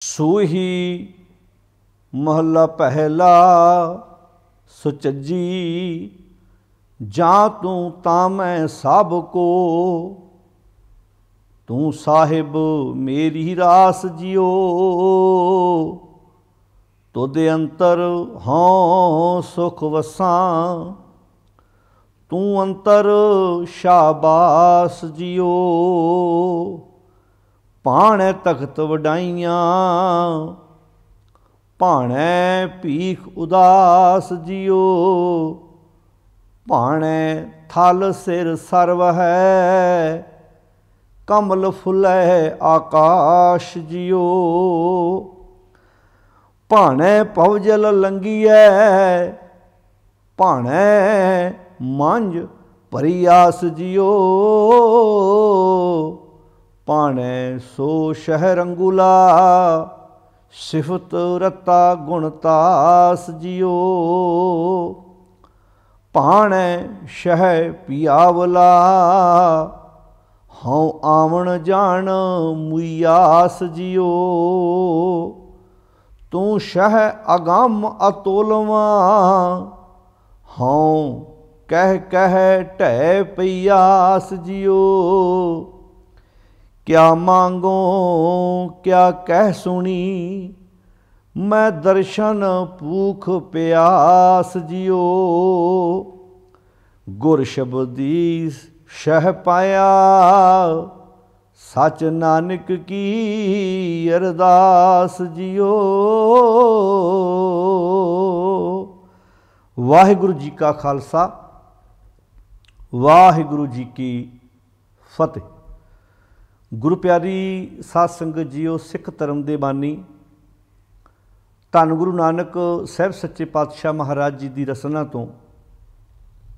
सूही महला पहला सुचज्जी, जा तू तां मैं सब को, तू साहिब मेरी रास जियो। तुदे अंतर हों सुख वसां, तू अंतर शाबास जियो। भाणे तख्त वडाइयां, भाणे भीख उदास जियो। भाणे थल सिर सर्व है, कमल फुलै आकाश जियो। भाणे पवजल लंघिए, भाणे मंझ भरी आस जियो। भाणे सो शहर अंगुला, सिफत रता गुणतास जियो। भाणे शह पियावला, हाँ आवन जान मुयास जियो। तू शह अगम अतोलवा, हाँ कह कह ढह पियास जियो। क्या मांगो क्या कह सुनी, मैं दर्शन भूख प्यास जियो। गुर शब्दी शह पाया, सच नानक की अरदास जियो। वाहिगुरु जी का खालसा, वाहिगुरु जी की फतेह। गुरु प्यारी साध संगत जीओ, सिख धर्म दे बानी धन गुरु नानक साहब सच्चे पातशाह महाराज जी की रसना तो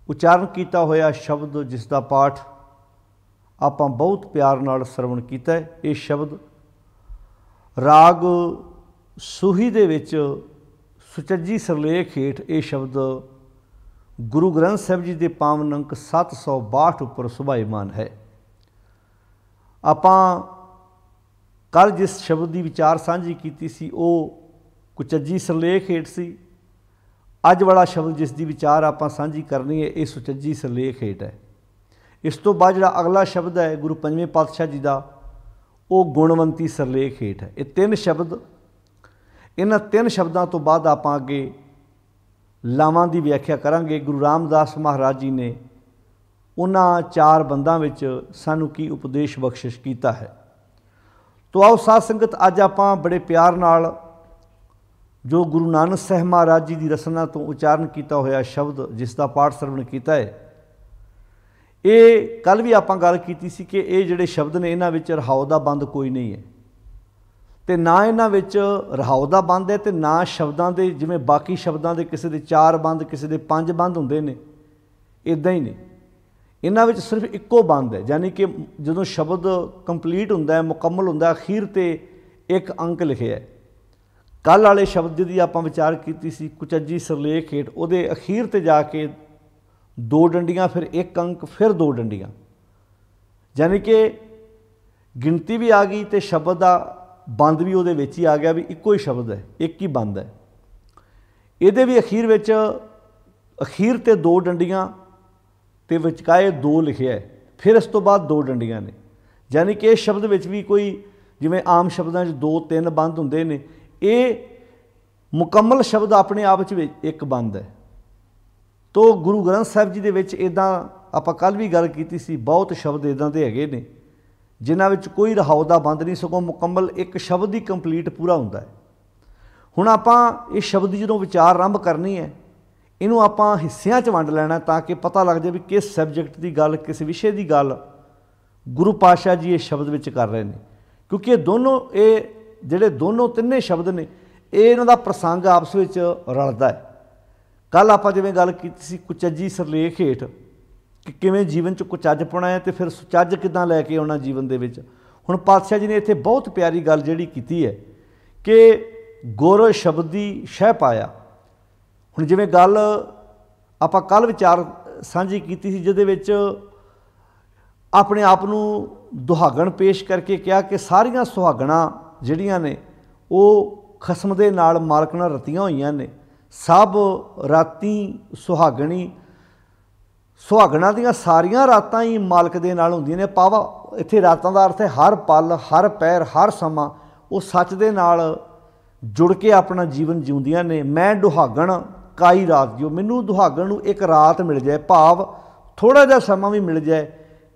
उचारण किया होया शब्द, जिसका पाठ आपां बहुत प्यार नाल सरवण कीता है। ये शब्द राग सूही दे विच सुचज्जी सरलेख हेठ ये शब्द गुरु ग्रंथ साहिब जी के पावन अंक 762 उपर सुभाईमान है। आपां कल जिस शब्द की विचार सांझी की सी वो कुचज्जी सरलेख हेठ सी। अज वाला शब्द जिसकी विचार आपां सांझी करनी है ये सुचज्जी सरलेख हेठ है। इस तो बाद जिहड़ा अगला शब्द है गुरु पंजवें पातशाह जी का, वो गुणवंती सरलेख हेठ है। ये तीन शब्द, इन्हां तीन शब्दों तो बाद आपां अगे लावां की व्याख्या करांगे। गुरु रामदास महाराज जी ने उन्हां चार बंदां विच सानू की उपदेश बख्शिश कीता है। तो आओ साध संगत, अज आपां बड़े प्यार नाल जो गुरु नानक साहब महाराज जी की रसना तो उचारण किया होया शब्द, जिसका पाठ सरवण किया है, ये कल भी आपां गल कीती सी कि ये जिहड़े शब्द ने इन्हां विच रहाओ दा बंद कोई नहीं है, तो ना इन्हां विच रहाओ दा बंद है, तो ना शब्दां दे जिवें बाकी शब्दां दे किसी दे 4 बंद किसी दे 5 बंद हुंदे ने, इदां ही ने। इन्हां विच सिर्फ इक्को बंद है, यानी कि जदों शब्द कंप्लीट हुंदा है, मुकम्मल हुंदा है, अखीर ते एक अंक लिखिया है। कल वाले शब्द की आपां विचार की सी कुचज्जी सरलेख हेठ, उहदे अखीर ते जाके 2 डंडियां, फिर 1 अंक, फिर 2 डंडियां, यानी कि गिनती भी आ गई तो शब्द का बंद भी उहदे विच ही आ गया, भी इक्को ही शब्द है, एक ही बंद है। इहदे भी अखीर विच अखीर ते 2 डंडियां ते विचकाए 2 लिखिया है, फिर इस तो बाद 2 डंडियां ने, यानी कि इस शब्द विच भी कोई जिवें आम शब्दां 'च 2-3 बंद हुंदे ने, ये मुकम्मल शब्द अपने आप च एक बंद है। तो गुरु ग्रंथ साहिब जी दे विच इदां आपां कल भी गल कीती सी, बहुत शब्द इदां दे हैगे ने जिन्हां विच कोई रहाओ दा बंद नहीं, सगों मुकम्मल एक शब्द ही कंप्लीट पूरा हुंदा है। हुण आपां इस शब्द की जदों विचार आरंभ करनी है, इनू आपां हिस्सियां च वंड लैना ताकि पता लग जाए भी किस सब्जैक्ट की गल, किस विषय की गल गुरु पातशाह जी इस शब्द विच कर रहे हैं। क्योंकि दोनों ये जिहड़े दोनों तिन्ने शब्द ने, ये इन्हां दा प्रसंग आपस विच रलदा है। कल आपां जिवें गल कीती सी कुचज्जी सरलेख हेठ कि किवें जीवन च कुचज्जपना है तो फिर सुचज्ज किदां लैके आउणा जीवन दे विच। हुण पातशाह जी ने इत्थे बहुत प्यारी गल जिहड़ी कीती है कि गुर शब्दी शह पाया। हुण जिवें गल आपां कल विचार सांझी कीती सी, जिहदे विच अपने आप नूं दुहागण पेश करके कहा कि सारियां सुहागणां जिहड़ियां ने ਉਹ ਖਸਮ ਦੇ ਨਾਲ ਮਾਲਕ ਨਾਲ ਰਤੀਆਂ ਹੋਈਆਂ ਨੇ। ਸਭ ਰਾਤੀ ਸੁਹਾਗਣਾ ਦੀਆਂ ਸਾਰੀਆਂ ਰਾਤਾਂ ਹੀ ਮਾਲਕ ਦੇ ਨਾਲ ਹੁੰਦੀਆਂ ਨੇ। ਪਾਵਾ ਇੱਥੇ ਰਾਤਾਂ ਦਾ ਅਰਥ ਹੈ ਹਰ ਪਲ, ਹਰ ਪੈਰ, ਹਰ ਸਮਾਂ ਉਹ ਸੱਚ ਦੇ ਨਾਲ ਜੁੜ ਕੇ ਆਪਣਾ ਜੀਵਨ ਜਿਉਂਦੀਆਂ ਨੇ। ਮੈਂ ਦੁਹਾਗਣ ਕਾਈ ਰਾਤ ਜਿਉ, ਮੈਨੂੰ ਦੁਹਾਗਣ ਨੂੰ ਇੱਕ ਰਾਤ ਮਿਲ ਜਾਏ, ਭਾਵ ਥੋੜ੍ਹਾ ਜਿਹਾ ਸਮਾਂ ਵੀ ਮਿਲ ਜਾਏ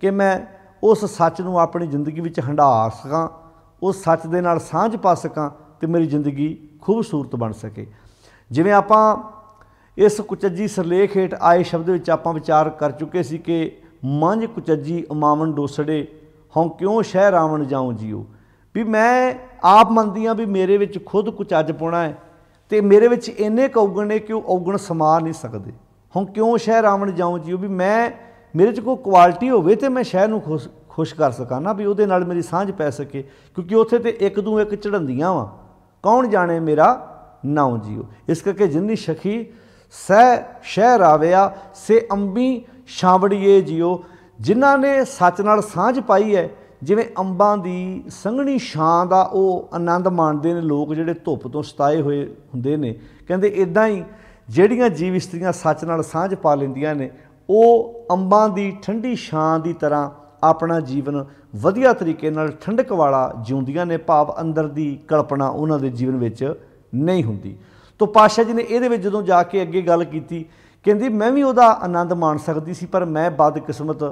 ਕਿ ਮੈਂ ਉਸ ਸੱਚ ਨੂੰ ਆਪਣੀ ਜ਼ਿੰਦਗੀ ਵਿੱਚ ਹੰਢਾ ਸਕਾਂ, ਉਸ ਸੱਚ ਦੇ ਨਾਲ ਸਾਂਝ ਪਾ ਸਕਾਂ ਅਤੇ ਮੇਰੀ ਜ਼ਿੰਦਗੀ ਖੂਬਸੂਰਤ ਬਣ ਸਕੇ। ਜਿਵੇਂ ਆਪਾਂ ਇਸ ਕੁਚੱਜੀ ਸਿਰਲੇਖ ਹੇਠ ਆਏ ਸ਼ਬਦ ਵਿੱਚ ਆਪਾਂ ਵਿਚਾਰ ਕਰ ਚੁੱਕੇ ਸੀ ਕਿ ਮੰਝ ਕੁਚੱਜੀ ਉਮਾਵਨ ਡੋਸੜੇ, ਹੋਂ ਕਿਉਂ ਸ਼ਹਿ ਰਾਵਣ ਜਾਉ ਜੀਓ। ਵੀ ਮੈਂ ਆਪ ਮੰਨਦੀ ਹਾਂ ਵੀ ਮੇਰੇ ਵਿੱਚ ਖੁਦ ਕੁਚੱਜ ਪਾਉਣਾ ਹੈ ਅਤੇ ਮੇਰੇ ਵਿੱਚ ਇੰਨੇ ਕੁ ਔਗਣ ਨੇ ਕਿ ਉਹ ਔਗਣ ਸਮਾ ਨਹੀਂ ਸਕਦੇ। ਹੁਣ ਕਿਉਂ ਸ਼ਹਿ ਰਾਵਣ ਜਾਉ ਜੀਓ, ਵੀ ਮੇਰੇ 'ਚ ਕੋਈ ਕੁਆਲਿਟੀ ਹੋਵੇ ਅਤੇ ਮੈਂ ਸ਼ਹਿਰ ਨੂੰ ਖੁਸ਼ ਕਰ ਸਕਾਂ ਨਾ, ਵੀ ਉਹਦੇ ਨਾਲ ਮੇਰੀ ਸਾਂਝ ਪੈ ਸਕੇ, ਕਿਉਂਕਿ ਉੱਥੇ ਤਾਂ ਇੱਕ ਦੂ ਇੱਕ ਚੜ੍ਹੰਦੀਆਂ ਵਾ, ਕੌਣ ਜਾਣੇ ਮੇਰਾ ਨਾਉ ਜੀਓ। ਇਸ ਕਰਕੇ ਜਿੰਨੀ ਸਖੀ ਸ਼ਹਿ ਰਾਵਿਆ ਸੇ ਅੰਬੀ ਛਾਂਵੜੀਏ ਜੀਓ, ਜਿਨ੍ਹਾਂ ਨੇ ਸੱਚ ਨਾਲ ਸਾਂਝ ਪਾਈ ਹੈ, ਜਿਵੇਂ ਅੰਬਾਂ ਦੀ ਸੰਘਣੀ ਛਾਂ ਦਾ ਉਹ ਆਨੰਦ ਮਾਣਦੇ ਨੇ ਲੋਕ ਜਿਹੜੇ ਧੁੱਪ ਤੋਂ ਸਤਾਏ ਹੋਏ ਹੁੰਦੇ ਨੇ। ਕਹਿੰਦੇ ਇੱਦਾਂ ਹੀ ਜਿਹੜੀਆਂ ਜੀਵ ਇਸਤਰੀਆਂ ਸੱਚ ਨਾਲ ਸਾਂਝ ਪਾ ਲੈਂਦੀਆਂ ਨੇ, ਉਹ ਅੰਬਾਂ ਦੀ ਠੰਡੀ ਛਾਂ ਦੀ ਤਰ੍ਹਾਂ ਆਪਣਾ ਜੀਵਨ ਵਧੀਆ ਤਰੀਕੇ ਨਾਲ ਠੰਡਕ ਵਾਲਾ ਜਿਉਂਦੀਆਂ ਨੇ, ਭਾਵ ਅੰਦਰ ਦੀ ਕਲਪਨਾ ਉਹਨਾਂ ਦੇ ਜੀਵਨ ਵਿੱਚ ਨਹੀਂ ਹੁੰਦੀ। ਤੋ ਪਾਤਸ਼ਾਹ ਜੀ ਨੇ ਇਹਦੇ ਵਿੱਚ ਜਦੋਂ ਜਾ ਕੇ ਅੱਗੇ ਗੱਲ ਕੀਤੀ, ਕਹਿੰਦੀ ਮੈਂ ਵੀ ਉਹਦਾ ਆਨੰਦ ਮਾਣ ਸਕਦੀ ਸੀ, ਪਰ ਮੈਂ ਬਦਕਿਸਮਤ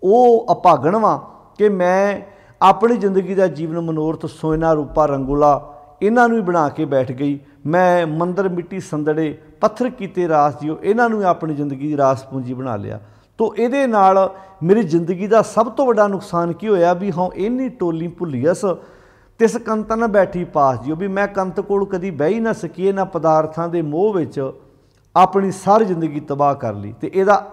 ਉਹ ਅਭਾਗਣ ਵਾਂ ਕਿ ਮੈਂ ਆਪਣੀ ਜ਼ਿੰਦਗੀ ਦਾ ਜੀਵਨ ਮਨੋਰਥ ਸੋਇਨਾ ਰੂਪਾ ਰੰਗੋਲਾ ਇਹਨਾਂ ਨੂੰ ਹੀ ਬਣਾ ਕੇ ਬੈਠ ਗਈ। ਮੈਂ ਮੰਦਰ ਮਿੱਟੀ ਸੰਦੜੇ ਪੱਥਰ ਕੀਤੇ ਰਾਸ ਜੀਓ, ਇਹਨਾਂ ਨੂੰ ਆਪਣੀ ਜ਼ਿੰਦਗੀ ਦੀ ਰਾਸ ਪੂੰਜੀ ਬਣਾ ਲਿਆ। ਤੋ ਇਹਦੇ ਨਾਲ ਮੇਰੀ ਜ਼ਿੰਦਗੀ ਦਾ ਸਭ ਤੋਂ ਵੱਡਾ ਨੁਕਸਾਨ ਕੀ ਹੋਇਆ ਵੀ ਹਾਂ ਇੰਨੀ ਟੋਲੀ ਭੁੱਲੀਅਸ ਤਿਸ ਕੰਤ ਨਾ ਬੈਠੀ ਪਾਸ ਜੀਓ, ਵੀ ਮੈਂ ਕੰਤ ਕੋਲ ਕਦੀ ਬਹਿ ਹੀ ਨਾ ਸਕੀ, ਇਹਨਾਂ ਪਦਾਰਥਾਂ ਦੇ ਮੋਹ ਵਿੱਚ ਆਪਣੀ ਸਾਰੀ ਜ਼ਿੰਦਗੀ ਤਬਾਹ ਕਰ ਲਈ। ਅਤੇ ਇਹਦਾ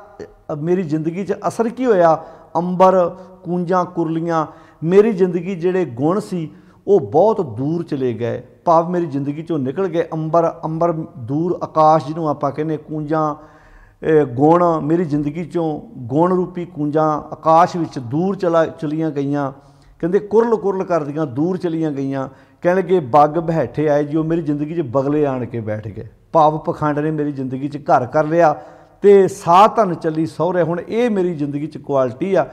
ਮੇਰੀ ਜ਼ਿੰਦਗੀ 'ਚ ਅਸਰ ਕੀ ਹੋਇਆ, ਅੰਬਰ ਕੂੰਜਾਂ ਕੁਰਲੀਆਂ, ਮੇਰੀ ਜ਼ਿੰਦਗੀ ਜਿਹੜੇ ਗੁਣ ਸੀ ਉਹ ਬਹੁਤ ਦੂਰ ਚਲੇ ਗਏ, ਭਾਵ ਮੇਰੀ ਜ਼ਿੰਦਗੀ 'ਚੋਂ ਨਿਕਲ ਗਏ। ਅੰਬਰ ਦੂਰ ਆਕਾਸ਼ ਜਿਹਨੂੰ ਆਪਾਂ ਕਹਿੰਦੇ, ਕੂੰਜਾਂ ਗੁਣ ਮੇਰੀ ਜ਼ਿੰਦਗੀ 'ਚੋਂ ਗੁਣ ਰੂਪੀ ਕੂੰਜਾਂ ਆਕਾਸ਼ ਵਿੱਚ ਦੂਰ ਚਲੀਆਂ ਗਈਆਂ। ਕਹਿੰਦੇ ਕੁਰਲ ਕਰਦੀਆਂ ਦੂਰ ਚਲੀਆਂ ਗਈਆਂ। ਕਹਿਣ ਲੱਗੇ ਬੱਗ ਬੈਠੇ ਆਏ ਜੀ, ਉਹ ਮੇਰੀ ਜ਼ਿੰਦਗੀ 'ਚ ਬਗਲੇ ਆਣ ਕੇ ਬੈਠ ਗਏ, ਭਾਵ ਪਖੰਡ ਨੇ ਮੇਰੀ ਜ਼ਿੰਦਗੀ 'ਚ ਘਰ ਕਰ ਲਿਆ ਅਤੇ ਸਾਹ ਧਨ ਚੱਲੀ ਸਹੁਰੇ। ਹੁਣ ਇਹ ਮੇਰੀ ਜ਼ਿੰਦਗੀ 'ਚ ਕੁਆਲਿਟੀ ਆ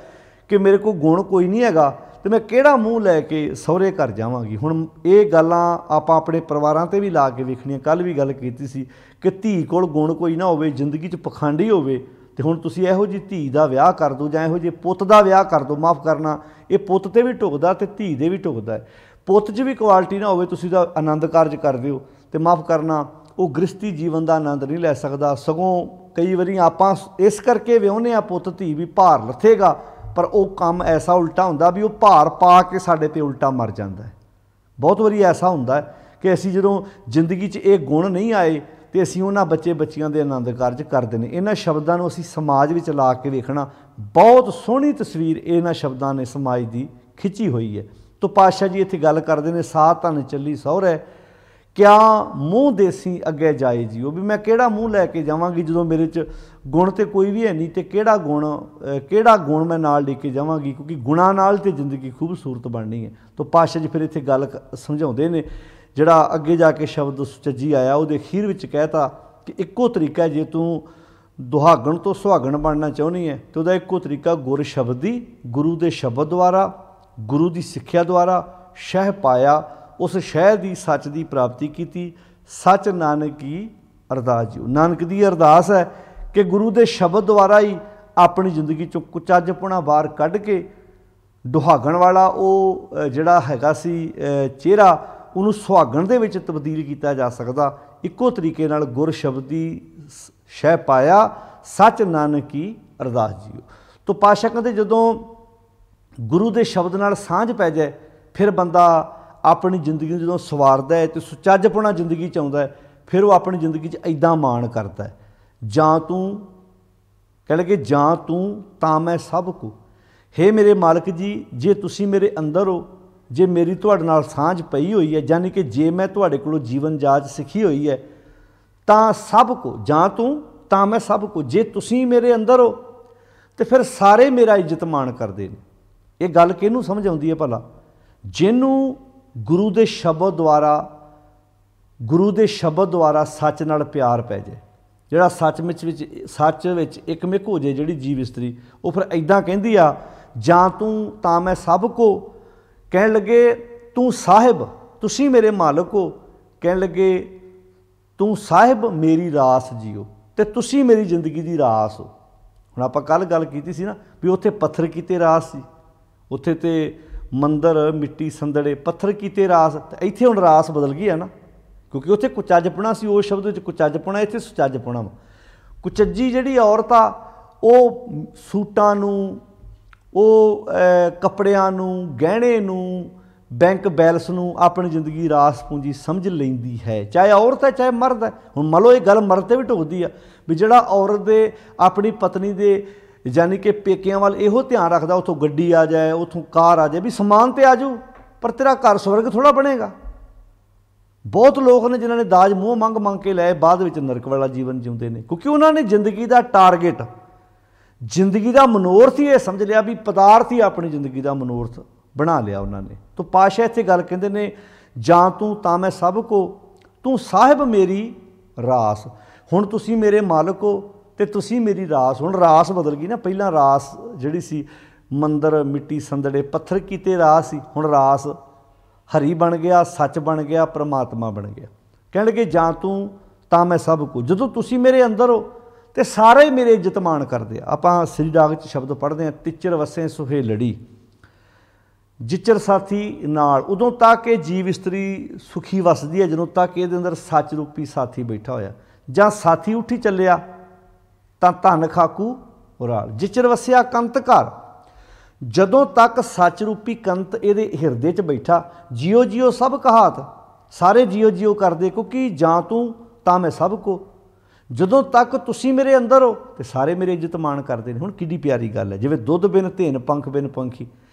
ਕਿ ਮੇਰੇ ਕੋਲ ਗੁਣ ਕੋਈ ਨਹੀਂ ਹੈਗਾ ਅਤੇ ਮੈਂ ਕਿਹੜਾ ਮੂੰਹ ਲੈ ਕੇ ਸਹੁਰੇ ਘਰ ਜਾਵਾਂਗੀ। ਹੁਣ ਇਹ ਗੱਲਾਂ ਆਪਾਂ ਆਪਣੇ ਪਰਿਵਾਰਾਂ 'ਤੇ ਵੀ ਲਾ ਕੇ ਵੇਖਣੀਆਂ। ਕੱਲ੍ਹ ਵੀ ਗੱਲ ਕੀਤੀ ਸੀ ਕਿ ਧੀ ਕੋਲ ਗੁਣ ਕੋਈ ਨਾ ਹੋਵੇ, ਜ਼ਿੰਦਗੀ 'ਚ ਪਖੰਡ ਹੀ ਹੋਵੇ, ਅਤੇ ਹੁਣ ਤੁਸੀਂ ਇਹੋ ਜਿਹੀ ਧੀ ਦਾ ਵਿਆਹ ਕਰ ਦਿਓ ਜਾਂ ਇਹੋ ਜਿਹੇ ਪੁੱਤ ਦਾ ਵਿਆਹ ਕਰ ਦਿਓ, ਮਾਫ਼ ਕਰਨਾ ਇਹ ਪੁੱਤ 'ਤੇ ਵੀ ਢੁਕਦਾ ਅਤੇ ਧੀ ਦੇ ਵੀ ਢੁਕਦਾ ਹੈ। ਪੁੱਤ 'ਚ ਵੀ ਕੁਆਲਿਟੀ ਨਾ ਹੋਵੇ, ਤੁਸੀਂ ਉਹਦਾ ਆਨੰਦ ਕਾਰਜ ਕਰ ਦਿਓ ਅਤੇ ਮਾਫ਼ ਕਰਨਾ ਉਹ ਗ੍ਰਸਤੀ ਜੀਵਨ ਦਾ ਆਨੰਦ ਨਹੀਂ ਲੈ ਸਕਦਾ। ਸਗੋਂ ਕਈ ਵਾਰੀ ਆਪਾਂ ਇਸ ਕਰਕੇ ਵਿਆਹੁੰਦੇ ਹਾਂ ਪੁੱਤ ਧੀ ਵੀ ਭਾਰ ਲੱਥੇਗਾ, ਪਰ ਉਹ ਕੰਮ ਐਸਾ ਉਲਟਾ ਹੁੰਦਾ ਵੀ ਉਹ ਭਾਰ ਪਾ ਕੇ ਸਾਡੇ 'ਤੇ ਉਲਟਾ ਮਰ ਜਾਂਦਾ ਹੈ। ਬਹੁਤ ਵਾਰੀ ਐਸਾ ਹੁੰਦਾ ਕਿ ਅਸੀਂ ਜਦੋਂ ਜ਼ਿੰਦਗੀ 'ਚ ਇਹ ਗੁਣ ਨਹੀਂ ਆਏ ਅਤੇ ਅਸੀਂ ਉਹਨਾਂ ਬੱਚਿਆਂ ਦੇ ਆਨੰਦ ਕਾਰਜ ਕਰਦੇ ਨੇ। ਇਹਨਾਂ ਸ਼ਬਦਾਂ ਨੂੰ ਅਸੀਂ ਸਮਾਜ ਵਿੱਚ ਲਾ ਕੇ ਵੇਖਣਾ, ਬਹੁਤ ਸੋਹਣੀ ਤਸਵੀਰ ਇਹਨਾਂ ਸ਼ਬਦਾਂ ਨੇ ਸਮਾਜ ਦੀ ਖਿੱਚੀ ਹੋਈ ਹੈ। ਤੋ ਪਾਤਸ਼ਾਹ ਜੀ ਇੱਥੇ ਗੱਲ ਕਰਦੇ ਨੇ, ਸਾਹ ਧਨ ਚੱਲੀ ਸਹੁਰੇ ਕਿਆ ਮੂੰਹ ਦੇਸੀ ਅੱਗੇ ਜਾਏ ਜੀ, ਉਹ ਵੀ ਮੈਂ ਕਿਹੜਾ ਮੂੰਹ ਲੈ ਕੇ ਜਾਵਾਂਗੀ ਜਦੋਂ ਮੇਰੇ 'ਚ ਗੁਣ ਤਾਂ ਕੋਈ ਵੀ ਹੈ ਨਹੀਂ, ਅਤੇ ਕਿਹੜਾ ਗੁਣ ਮੈਂ ਨਾਲ ਲੈ ਕੇ ਜਾਵਾਂਗੀ, ਕਿਉਂਕਿ ਗੁਣਾਂ ਨਾਲ ਤਾਂ ਜ਼ਿੰਦਗੀ ਖੂਬਸੂਰਤ ਬਣਨੀ ਹੈ। ਤੋ ਪਾਤਸ਼ਾਹ ਜੀ ਫਿਰ ਇੱਥੇ ਗੱਲ ਸਮਝਾਉਂਦੇ ਨੇ, ਜਿਹੜਾ ਅੱਗੇ ਜਾ ਕੇ ਸ਼ਬਦ ਸੁਚੱਜੀ ਆਇਆ ਉਹਦੇ ਅਖੀਰ ਵਿੱਚ ਕਹਿਤਾ ਕਿ ਇੱਕੋ ਤਰੀਕਾ, ਜੇ ਤੂੰ ਦੁਹਾਗਣ ਤੋਂ ਸੁਹਾਗਣ ਬਣਨਾ ਚਾਹੁੰਦੀ ਹੈ ਤਾਂ ਉਹਦਾ ਇੱਕੋ ਤਰੀਕਾ ਗੁਰ ਸ਼ਬਦੀ, ਗੁਰੂ ਦੇ ਸ਼ਬਦ ਦੁਆਰਾ, ਗੁਰੂ ਦੀ ਸਿੱਖਿਆ ਦੁਆਰਾ ਸ਼ਹਿ ਪਾਇਆ, ਉਸ ਸ਼ਹਿ ਦੀ ਸੱਚ ਦੀ ਪ੍ਰਾਪਤੀ ਕੀਤੀ। ਸੱਚ ਨਾਨਕ ਕੀ ਅਰਦਾਸ ਜੀ, ਨਾਨਕ ਦੀ ਅਰਦਾਸ ਹੈ ਕਿ ਗੁਰੂ ਦੇ ਸ਼ਬਦ ਦੁਆਰਾ ਹੀ ਆਪਣੀ ਜ਼ਿੰਦਗੀ 'ਚੋਂ ਕੁਚੱਜਪੁਣਾ ਬਾਹਰ ਕੱਢ ਕੇ ਦੁਹਾਗਣ ਵਾਲਾ ਉਹ ਜਿਹੜਾ ਹੈਗਾ ਸੀ ਚਿਹਰਾ, ਉਹਨੂੰ ਸੁਹਾਗਣ ਦੇ ਵਿੱਚ ਤਬਦੀਲ ਕੀਤਾ ਜਾ ਸਕਦਾ। ਇੱਕੋ ਤਰੀਕੇ ਨਾਲ ਗੁਰ ਸ਼ਬਦੀ ਸ਼ਹਿ ਪਾਇਆ, ਸੱਚ ਨਾਨਕ ਕੀ ਅਰਦਾਸ ਜੀਓ। ਤੋ ਪਾਤਸ਼ਾਹ ਕਹਿੰਦੇ ਜਦੋਂ ਗੁਰੂ ਦੇ ਸ਼ਬਦ ਨਾਲ ਸਾਂਝ ਪੈ ਜਾਏ, ਫਿਰ ਬੰਦਾ ਆਪਣੀ ਜ਼ਿੰਦਗੀ ਨੂੰ ਜਦੋਂ ਸਵਾਰਦਾ ਹੈ ਅਤੇ ਸੁਚੱਜਪੁਣਾ ਜ਼ਿੰਦਗੀ 'ਚ ਆਉਂਦਾ ਹੈ, ਫਿਰ ਉਹ ਆਪਣੀ ਜ਼ਿੰਦਗੀ 'ਚ ਇੱਦਾਂ ਮਾਣ ਕਰਦਾ ਹੈ, ਜਾਂ ਤੂੰ ਕਹਿ ਲਗੇ ਜਾਂ ਤੂੰ ਤਾਂ ਮੈਂ ਸਭ ਕੁ, ਹੇ ਮੇਰੇ ਮਾਲਕ ਜੀ, ਜੇ ਤੁਸੀਂ ਮੇਰੇ ਅੰਦਰ ਹੋ, ਜੇ ਮੇਰੀ ਤੁਹਾਡੇ ਨਾਲ ਸਾਂਝ ਪਈ ਹੋਈ ਹੈ, ਯਾਨੀ ਕਿ ਜੇ ਮੈਂ ਤੁਹਾਡੇ ਕੋਲੋਂ ਜੀਵਨ ਜਾਚ ਸਿੱਖੀ ਹੋਈ ਹੈ, ਤਾਂ ਸਭ ਕੁ, ਜਾਂ ਤੂੰ ਤਾਂ ਮੈਂ ਸਭ ਕੁ, ਜੇ ਤੁਸੀਂ ਮੇਰੇ ਅੰਦਰ ਹੋ ਤਾਂ ਫਿਰ ਸਾਰੇ ਮੇਰਾ ਇੱਜ਼ਤ ਮਾਣ ਕਰਦੇ ਨੇ। ਇਹ ਗੱਲ ਕਿਹਨੂੰ ਸਮਝ ਆਉਂਦੀ ਹੈ ਭਲਾ? ਜਿਹਨੂੰ ਗੁਰੂ ਦੇ ਸ਼ਬਦ ਦੁਆਰਾ ਸੱਚ ਨਾਲ ਪਿਆਰ ਪੈ ਜਾਏ, ਜਿਹੜਾ ਸੱਚ ਵਿੱਚ ਇੱਕਮਿਕ ਹੋ ਜਾਏ ਜਿਹੜੀ ਜੀਵ ਇਸਤਰੀ, ਉਹ ਫਿਰ ਇੱਦਾਂ ਕਹਿੰਦੀ ਆ, ਜਾਂ ਤੂੰ ਤਾਂ ਮੈਂ ਸਭ ਕੋ, ਕਹਿਣ ਲੱਗੇ ਤੂੰ ਸਾਹਿਬ, ਤੁਸੀਂ ਮੇਰੇ ਮਾਲਕ ਹੋ, ਕਹਿਣ ਲੱਗੇ ਤੂੰ ਸਾਹਿਬ ਮੇਰੀ ਰਾਸ ਜੀਓ, ਤੇ ਤੁਸੀਂ ਮੇਰੀ ਜ਼ਿੰਦਗੀ ਦੀ ਰਾਸ ਹੋ। ਹੁਣ ਆਪਾਂ ਕੱਲ੍ਹ ਗੱਲ ਕੀਤੀ ਸੀ ਨਾ ਵੀ ਉੱਥੇ ਪੱਥਰ ਕੀਤੇ ਰਾਸ ਸੀ, ਉੱਥੇ ਤੇ ਮੰਦਰ ਮਿੱਟੀ ਸੰਦੜੇ ਪੱਥਰ ਕੀਤੇ ਰਾਸ, ਤੇ ਇੱਥੇ ਹੁਣ ਰਾਸ ਬਦਲ ਗਈ ਆ ਨਾ, ਕਿਉਂਕਿ ਉੱਥੇ ਕੁਚੱਜਪੁਣਾ ਸੀ, ਉਸ ਸ਼ਬਦ ਵਿੱਚ ਕੁਚੱਜਪੁਣਾ, ਇੱਥੇ ਸੁਚੱਜਪੁਣਾ ਵਾ। ਕੁਚੱਜੀ ਜਿਹੜੀ ਔਰਤ ਆ ਉਹ ਸੂਟਾਂ ਨੂੰ, ਉਹ ਕੱਪੜਿਆਂ ਨੂੰ, ਗਹਿਣੇ ਨੂੰ, ਬੈਂਕ ਬੈਲੈਂਸ ਨੂੰ ਆਪਣੀ ਜ਼ਿੰਦਗੀ ਦੀ ਰਾਸ ਪੂੰਜੀ ਸਮਝ ਲੈਂਦੀ ਹੈ, ਚਾਹੇ ਔਰਤ ਹੈ ਚਾਹੇ ਮਰਦ ਹੈ। ਹੁਣ ਮੰਨ ਲਓ ਇਹ ਗੱਲ ਮਰਦ 'ਤੇ ਵੀ ਢੁੱਕਦੀ ਆ ਵੀ ਜਿਹੜਾ ਔਰਤ ਦੇ ਆਪਣੀ ਪਤਨੀ ਦੇ ਯਾਨੀ ਕਿ ਪੇਕਿਆਂ ਵੱਲ ਇਹੋ ਧਿਆਨ ਰੱਖਦਾ, ਉੱਥੋਂ ਗੱਡੀ ਆ ਜਾਏ, ਉੱਥੋਂ ਕਾਰ ਆ ਜਾਏ, ਵੀ ਸਮਾਨ ਤੇ ਆ ਜਾਊ, ਪਰ ਤੇਰਾ ਘਰ ਸਵਰਗ ਥੋੜ੍ਹਾ ਬਣੇਗਾ। ਬਹੁਤ ਲੋਕ ਨੇ ਜਿਨ੍ਹਾਂ ਨੇ ਦਾਜ ਮੂੰਹ ਮੰਗ ਕੇ ਲਏ, ਬਾਅਦ ਵਿੱਚ ਨਰਕ ਵਾਲਾ ਜੀਵਨ ਜਿਉਂਦੇ ਨੇ, ਕਿਉਂਕਿ ਉਹਨਾਂ ਨੇ ਜ਼ਿੰਦਗੀ ਦਾ ਟਾਰਗੇਟ, ਜ਼ਿੰਦਗੀ ਦਾ ਮਨੋਰਥ ਹੀ ਇਹ ਸਮਝ ਲਿਆ ਵੀ ਪਦਾਰਥ ਹੀ ਆਪਣੀ ਜ਼ਿੰਦਗੀ ਦਾ ਮਨੋਰਥ ਬਣਾ ਲਿਆ ਉਹਨਾਂ ਨੇ। ਤਾਂ ਪਾਤਸ਼ਾਹ ਇੱਥੇ ਗੱਲ ਕਹਿੰਦੇ ਨੇ, ਜਾਂ ਤੂੰ ਤਾਂ ਮੈਂ ਸਭ ਕੋ, ਤੂੰ ਸਾਹਿਬ ਮੇਰੀ ਰਾਸ। ਹੁਣ ਤੁਸੀਂ ਮੇਰੇ ਮਾਲਕ ਹੋ ਤੇ ਤੁਸੀਂ ਮੇਰੀ ਰਾਸ। ਹੁਣ ਰਾਸ ਬਦਲ ਗਈ ਨਾ, ਪਹਿਲਾਂ ਰਾਸ ਜਿਹੜੀ ਸੀ ਮੰਦਰ ਮਿੱਟੀ ਸੰਦੜੇ ਪੱਥਰ ਕੀਤੇ ਰਾਸ ਸੀ, ਹੁਣ ਰਾਸ ਹਰੀ ਬਣ ਗਿਆ, ਸੱਚ ਬਣ ਗਿਆ, ਪਰਮਾਤਮਾ ਬਣ ਗਿਆ। ਕਹਿਣ ਲੱਗੇ ਜਾਂ ਤੂੰ ਤਾਂ ਮੈਂ ਸਭ ਕੋ, ਜਦੋਂ ਤੁਸੀਂ ਮੇਰੇ ਅੰਦਰ ਹੋ ਤੇ ਸਾਰੇ ਹੀ ਮੇਰੇ ਇੱਜ਼ਤ ਮਾਣ ਕਰਦੇ ਆ। ਆਪਾਂ ਸ੍ਰੀ ਰਾਗ 'ਚ ਸ਼ਬਦ ਪੜ੍ਹਦੇ ਹਾਂ, ਤਿੱਚਰ ਵਸੇ ਸੁਹੇਲੜੀ ਜਿਚਰ ਸਾਥੀ ਨਾਲ। ਉਦੋਂ ਤੱਕ ਇਹ ਜੀਵ ਇਸਤਰੀ ਸੁਖੀ ਵਸਦੀ ਹੈ ਜਦੋਂ ਤੱਕ ਇਹਦੇ ਅੰਦਰ ਸੱਚ ਰੂਪੀ ਸਾਥੀ ਬੈਠਾ ਹੋਇਆ। ਜਾਂ ਸਾਥੀ ਉੱਠੀ ਚੱਲਿਆ ਤਾਂ ਧਨ ਖਾਕੂ ਉਰਾਲ। ਜਿਚਰ ਵਸਿਆ ਕੰਤ ਘਰ, ਜਦੋਂ ਤੱਕ ਸੱਚ ਰੂਪੀ ਕੰਤ ਇਹਦੇ ਹਿਰਦੇ 'ਚ ਬੈਠਾ, ਜਿਉ ਜਿਉ ਸਭ ਕਹਾਤ, ਸਾਰੇ ਜਿਉ ਜਿਉ ਕਰਦੇ, ਕਿਉਂਕਿ ਜਾਂ ਤੂੰ ਤਾਂ ਮੈਂ ਸਭ ਕੋ, ਜਦੋਂ ਤੱਕ ਤੁਸੀਂ ਮੇਰੇ ਅੰਦਰ ਹੋ ਤੇ ਸਾਰੇ ਮੇਰੇ ਇੱਜ਼ਤ ਮਾਣ ਕਰਦੇ ਨੇ। ਹੁਣ ਕਿੱਡੀ ਪਿਆਰੀ ਗੱਲ ਹੈ, ਜਿਵੇਂ ਦੁੱਧ ਬਿਨ ਧੇਨ ਪੰਖ ਬਿਨ ਪੰਖੀ।